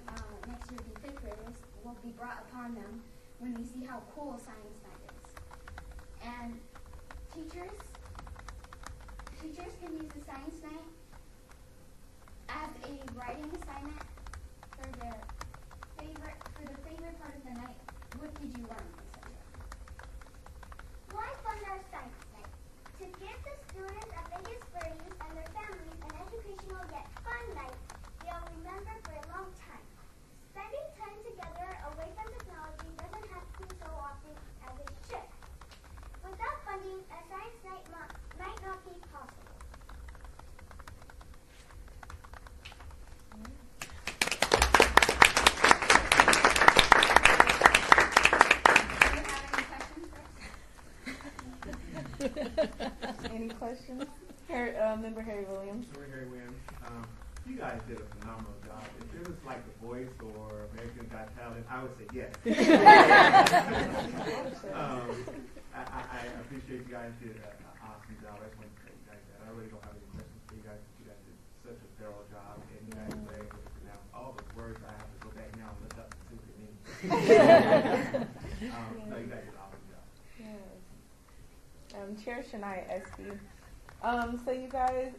next year be 5th graders, will be brought upon them when they see how cool science night is. And teachers can use the science night as a writing assignment for the favorite part of the night. What did you learn, etc. Why fund our science night? To give the students a big experience and their families an educational yet fun night they'll remember for a long time. Spending time together away from technology doesn't happen so often as it should. Without funding, a science night might not be possible. Any questions? Member Harry Williams. Harry Williams. You guys did a phenomenal job. If it was like The Voice or American Got Talent, I would say yes. I appreciate you guys did an awesome job. I just want to thank you guys that. I really don't have any questions for you guys. You guys did such a thorough job, and you guys were able to pronounce all the words. I have to go back now and look up and see what they mean. No, you guys did an awesome job. Yes. Chair Shania Espy. So you guys,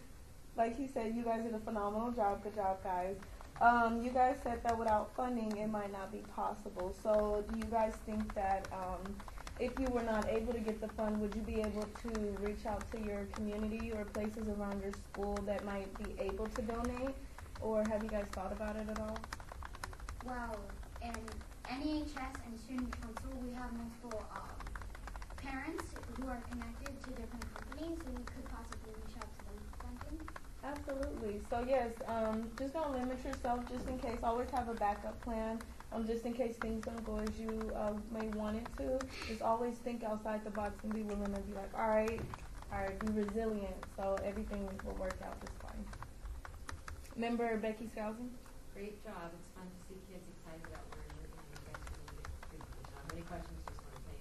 like he said, you guys did a phenomenal job. Good job, guys. You guys said that without funding, it might not be possible. So do you guys think that if you were not able to get the fund, would you be able to reach out to your community or places around your school that might be able to donate? Or have you guys thought about it at all? Well, in NEHS and Student Council, we have multiple parents who are connected to different companies, so we could possibly reach out to them for funding. Absolutely. So yes, just don't limit yourself just in case. Always have a backup plan. Just in case things don't go as you may want it to. Just always think outside the box and be willing to be like, all right, be resilient. So everything will work out just fine. Member Becky Skousen? Great job. It's fun to see kids excited about learning, and you guys are doing a good job. Any questions? Just want to say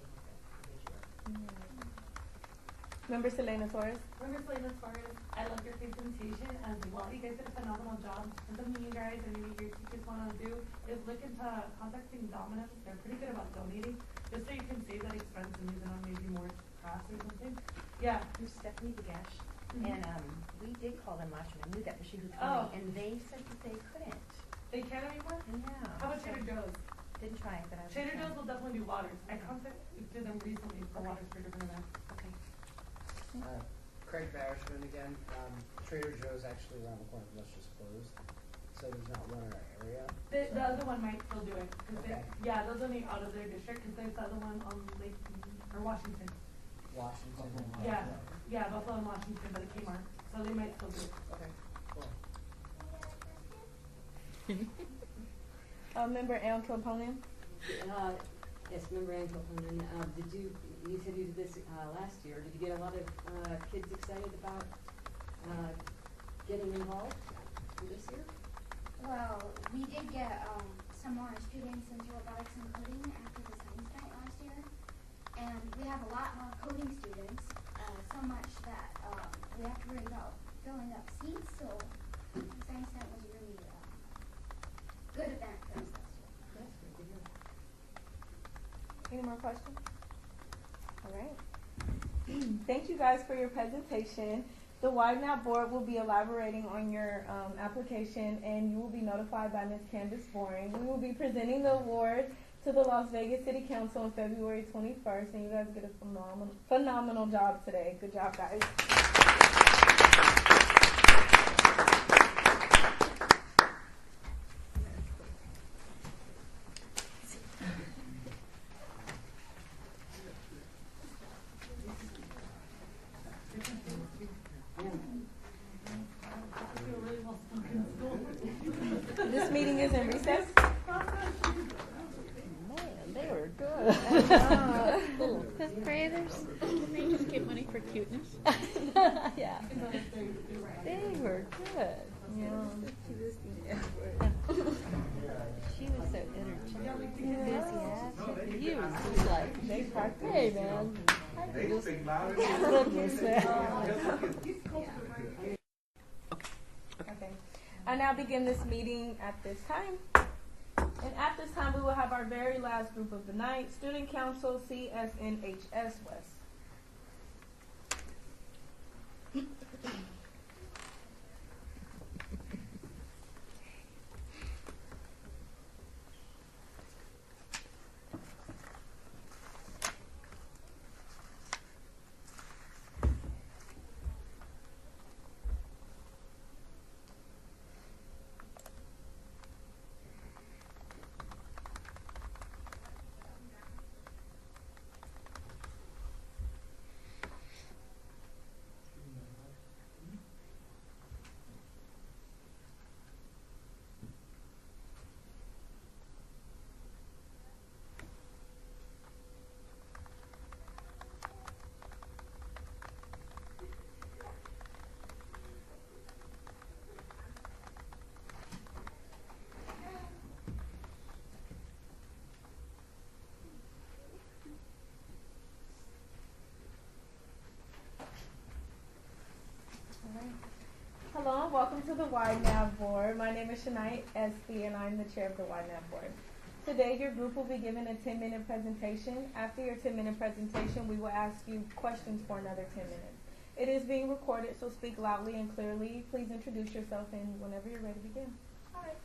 Member Selena Torres? Member Selena Torres, I love your presentation as well. You guys did a phenomenal job. And something you guys and maybe your teachers want to do is look into contacting Domino's. They're pretty good about donating, just so you can save that expense and use it on maybe more crafts or something. Yeah. I'm Stephanie Bagash, Mhm. and we did call them last year. I knew that, but she was Oh. coming, and they said that they couldn't. They can't anymore? Yeah. How about Trader Joe's? Didn't try it, but I was Trader trying. Joe's will definitely do waters. I contacted them recently for waters for different events. Okay. Craig Barishman again. Trader Joe's actually around the corner from us just closed, so there's not one in our area. The other one might still do it. Okay. Yeah, those only out of their district because there's the other one on Lake or Washington. Washington. Yeah, yeah, Buffalo and Washington, but at Kmart. So they might still do it. Okay, cool. Member Ann Kilponen? Yes, member Ann Kilponen. You said you did this last year. Did you get a lot of kids excited about getting involved this year? Well, we did get some more students into robotics and coding after the science night last year, and we have a lot more coding students, so much that we have to worry about filling up seats, so the science night was a really good event for us last year. That's great to hear. Any more questions? All right. Thank you guys for your presentation. The Ynapp board will be elaborating on your application, and you will be notified by Ms. Candace Boring. We will be presenting the award to the Las Vegas City Council on February 21st, and you guys did a phenomenal job today. Good job, guys. This meeting is in recess. Man, they were good. Little fifth graders. Didn't they just get money for cuteness? Yeah. They were good. Yeah. She was so energetic, enthusiastic. You was just like, hey man, I can just look at that. Okay. I now begin this meeting at this time. And at this time, we will have our very last group of the night, Student Council CSNHS West. Hello, welcome to the Ynapp board. My name is Shania Espy, and I'm the chair of the Ynapp board. Today, your group will be given a 10-minute presentation. After your 10-minute presentation, we will ask you questions for another 10 minutes. It is being recorded, so speak loudly and clearly. Please introduce yourself, and whenever you're ready, begin. Hi,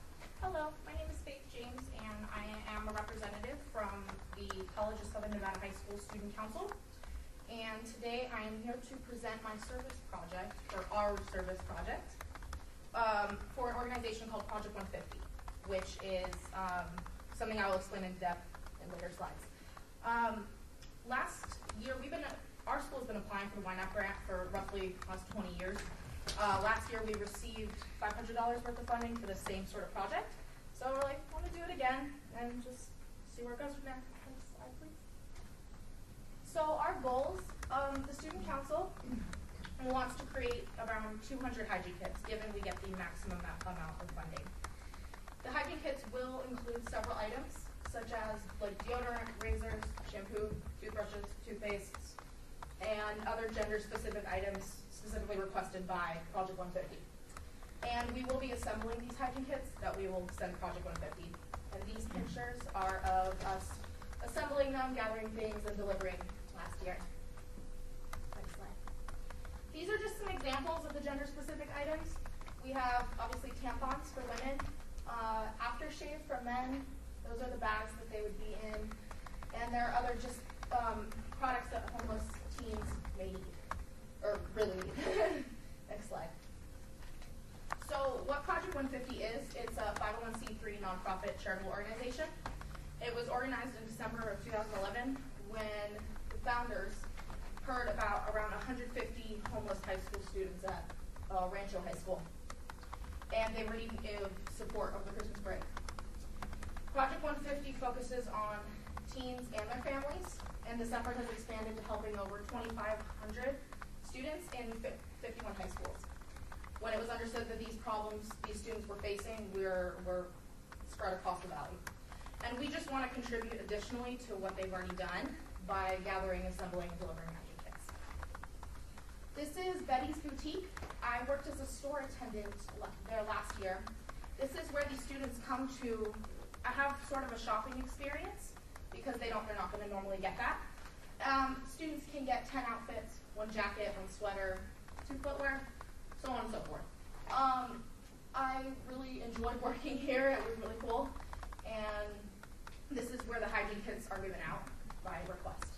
Hello, my name is Faith James, and I am a representative from the College of Southern Nevada High School Student Council. And today I am here to present my service project, or our service project, for an organization called Project 150, which is something I will explain in depth in later slides. Last year, our school has been applying for the Ynapp grant for roughly the last 20 years. Last year we received $500 worth of funding for the same sort of project. So we're like, want to do it again and just see where it goes from there. Next slide, please. So our goals, the student council wants to create around 200 hygiene kits, given we get the maximum amount of funding. The hygiene kits will include several items, such as like deodorant, razors, shampoo, toothbrushes, toothpastes, and other gender-specific items specifically requested by Project 150. And we will be assembling these hygiene kits that we will send to Project 150. And these pictures are of us assembling them, gathering things, and delivering last year. Next slide. These are just some examples of the gender-specific items. We have, obviously, tampons for women, aftershave for men. Those are the bags that they would be in. And there are other just products that homeless teens may need, or really need. Next slide. So what Project 150 is, it's a 501c3 nonprofit charitable organization. It was organized in December of 2011 when the founders heard about around 150 homeless high school students at Rancho High School. And they were needing support over the Christmas break. Project 150 focuses on teens and their families, and this effort has expanded to helping over 2,500 students in 51 high schools. When it was understood that these problems these students were facing were spread across the valley. And we just want to contribute additionally to what they've already done by gathering, assembling, and delivering hygiene kits. This is Betty's Boutique. I worked as a store attendant there last year. This is where these students come to have sort of a shopping experience because they're not going to normally get that. Students can get 10 outfits, 1 jacket, 1 sweater, 2 footwear, so on and so forth. I really enjoyed working here. It was really cool. And this is where the hygiene kits are given out by request.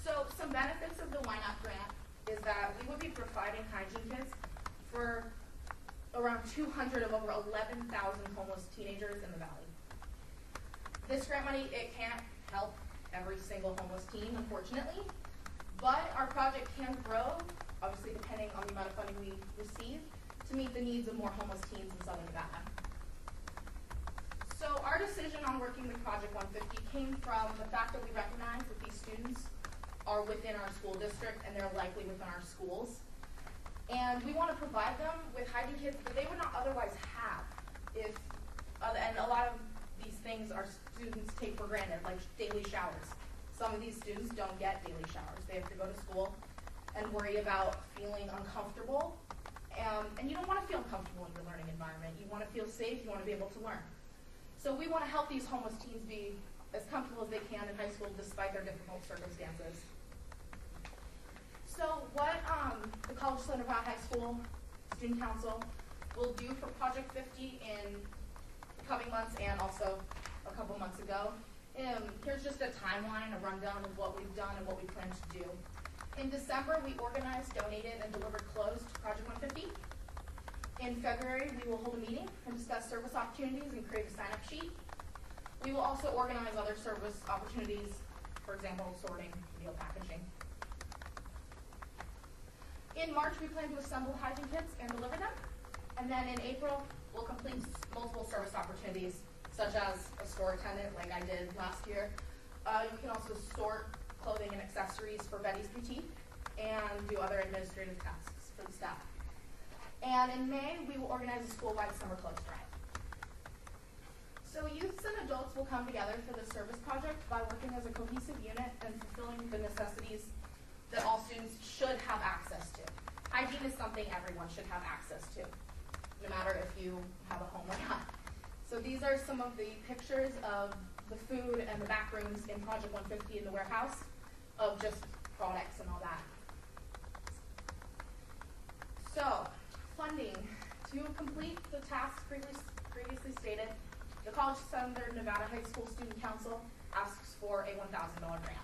So some benefits of the Ynapp grant is that we would be providing hygiene kits for around 200 of over 11,000 homeless teenagers in the valley. This grant money, it can't help every single homeless teen, unfortunately, but our project can grow, obviously depending on the amount of funding we receive, to meet the needs of more homeless teens in Southern Nevada. So our decision on working with Project 150 came from the fact that we recognize that these students are within our school district and they're likely within our schools. And we want to provide them with hygiene kits that they would not otherwise have and a lot of these things our students take for granted, like daily showers. Some of these students don't get daily showers. They have to go to school and worry about feeling uncomfortable. And you don't want to feel uncomfortable in your learning environment. You want to feel safe. You want to be able to learn. So we want to help these homeless teens be as comfortable as they can in high school despite their difficult circumstances. So what the College of Southern Nevada High School Student Council will do for Project 50 in the coming months and also a couple months ago, here's just a timeline, a rundown of what we've done and what we plan to do. In December, we organized, donated, and delivered clothes to Project 150. In February, we will hold a meeting and discuss service opportunities and create a sign-up sheet. We will also organize other service opportunities, for example, sorting, meal packaging. In March, we plan to assemble hygiene kits and deliver them. And then in April, we'll complete multiple service opportunities, such as a store attendant, like I did last year. You can also sort clothing and accessories for Betty's Boutique and do other administrative tasks for the staff. And in May, we will organize a school-wide summer clothes drive. So youths and adults will come together for this service project by working as a cohesive unit and fulfilling the necessities that all students should have access to. Hygiene is something everyone should have access to, no matter if you have a home or not. So these are some of the pictures of the food and the back rooms in Project 150 in the warehouse of just products and all that. So, funding To complete the tasks previously stated, the College Southern Nevada High School Student Council asks for a $1,000 grant.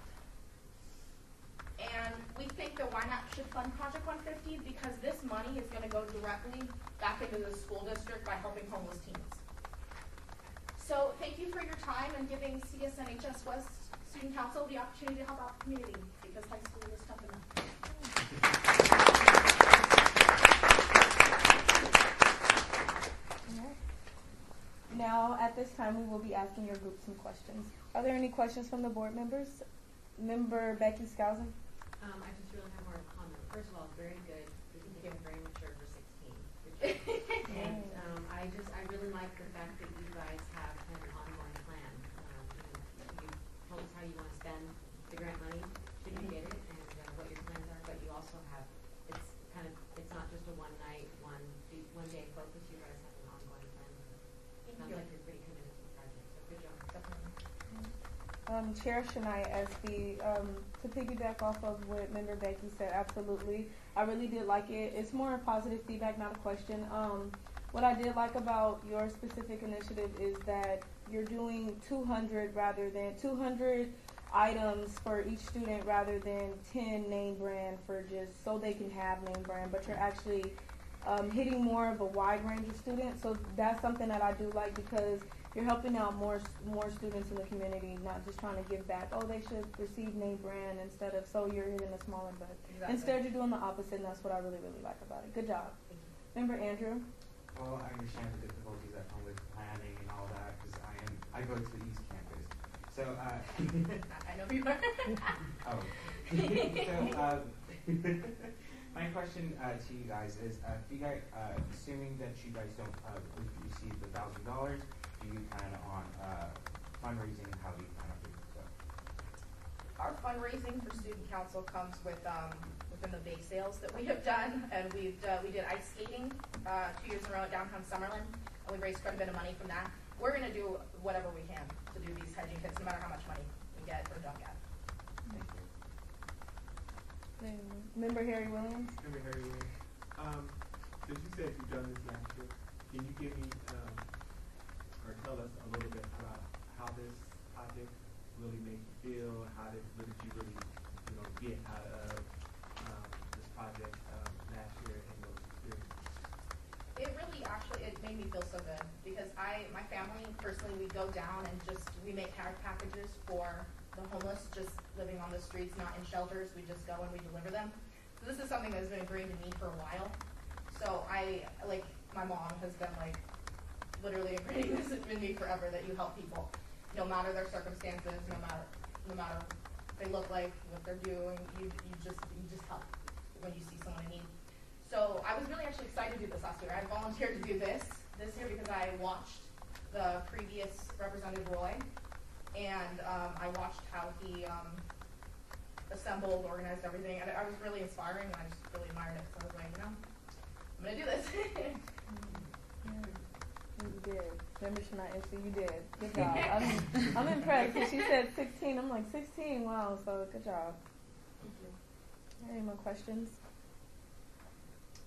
And we think that Ynapp should fund Project 150 because this money is going to go directly back into the school district by helping homeless teens. So thank you for your time and giving CSNHS West Student Council the opportunity to help out the community because high school is tough enough. Now, at this time, we will be asking your group some questions. Are there any questions from the board members? Member Becky Skousen. I just really have more of a comment. First of all, very good. This is getting very mature for 16. And I really like the fact that you guys have an ongoing plan. You told us how you want to spend the grant money, should you get it, and what your plans are, but you also have, it's not just a one night, one day focus. You guys have an ongoing plan. Sounds like you're pretty committed to the project, so good job. Definitely. Chair Shania Espy, to piggyback off of what Member Becky said, absolutely. I really did like it. It's more positive feedback, not a question. What I did like about your specific initiative is that you're doing 200 items for each student rather than 10 name brand for just so they can have name brand, but you're actually hitting more of a wide range of students. So that's something that I do like because you're helping out more students in the community, not just trying to give back. Oh, they should receive name brand instead of, so you're hitting a smaller, but instead you're doing the opposite, and that's what I really, really like about it. Good job. Member Andrew? Well, I understand the difficulties that come with planning and all that because I go to the East Campus. So, I know you are. oh. So, my question to you guys is, if you guys, assuming that you guys don't receive the $1,000, do you plan on fundraising? How do you plan on doing so? Our fundraising for Student Council comes with within the bake sales that we have done, and we did ice skating 2 years in a row at downtown Summerlin, and we raised quite a bit of money from that. We're going to do whatever we can to do these hygiene kits, no matter how much money we get or don't get. Thank you. Member Harry Williams? Member Harry Williams. Since you said you've done this last year, can you give me or tell us a little bit about how this project really made you feel? What did you really, get out of this project last year and those experiences? It really it made me feel so good because my family personally, we go down and we make care packages for the homeless just living on the streets, not in shelters. We just go and we deliver them. So this is something that has been ingrained in me for a while. So my mom has been literally ingrained this in me forever, that you help people, no matter their circumstances, no matter what they look like, what they're doing, you just help when you see someone in need. So I was really actually excited to do this last year. I volunteered to do this year because I watched the previous Representative Roy, and I watched how he assembled, organized everything, and it was really inspiring, and I just really admired it. So I was like, I'm going to do this. You did. Member Shania, so you did. Good job. I'm impressed. She said 16. I'm like, 16? Wow, so good job. Thank you. Any more questions?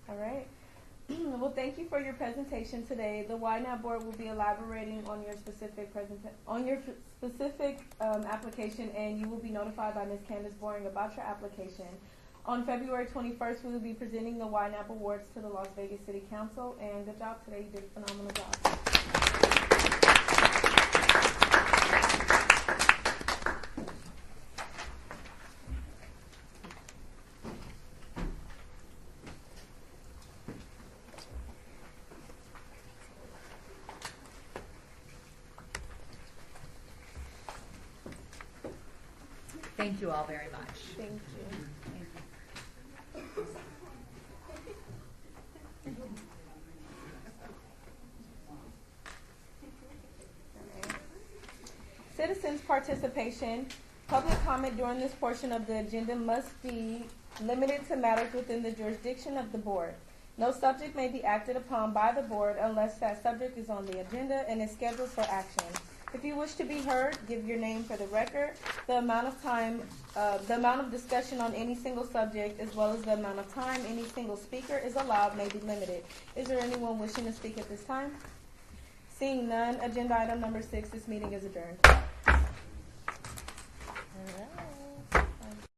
All right. Well, thank you for your presentation today. The Ynapp board will be elaborating on your specific application, and you will be notified by Ms. Candace Boring about your application. On February 21st, we will be presenting the Ynapp Awards to the Las Vegas City Council, and good job today. You did a phenomenal job. Thank you all very much. Thank you. Citizens' participation. Public comment during this portion of the agenda must be limited to matters within the jurisdiction of the board. No subject may be acted upon by the board unless that subject is on the agenda and is scheduled for action. If you wish to be heard, give your name for the record. The amount of time, the amount of discussion on any single subject, as well as the amount of time any single speaker is allowed may be limited. Is there anyone wishing to speak at this time? Seeing none, agenda item number 6, this meeting is adjourned.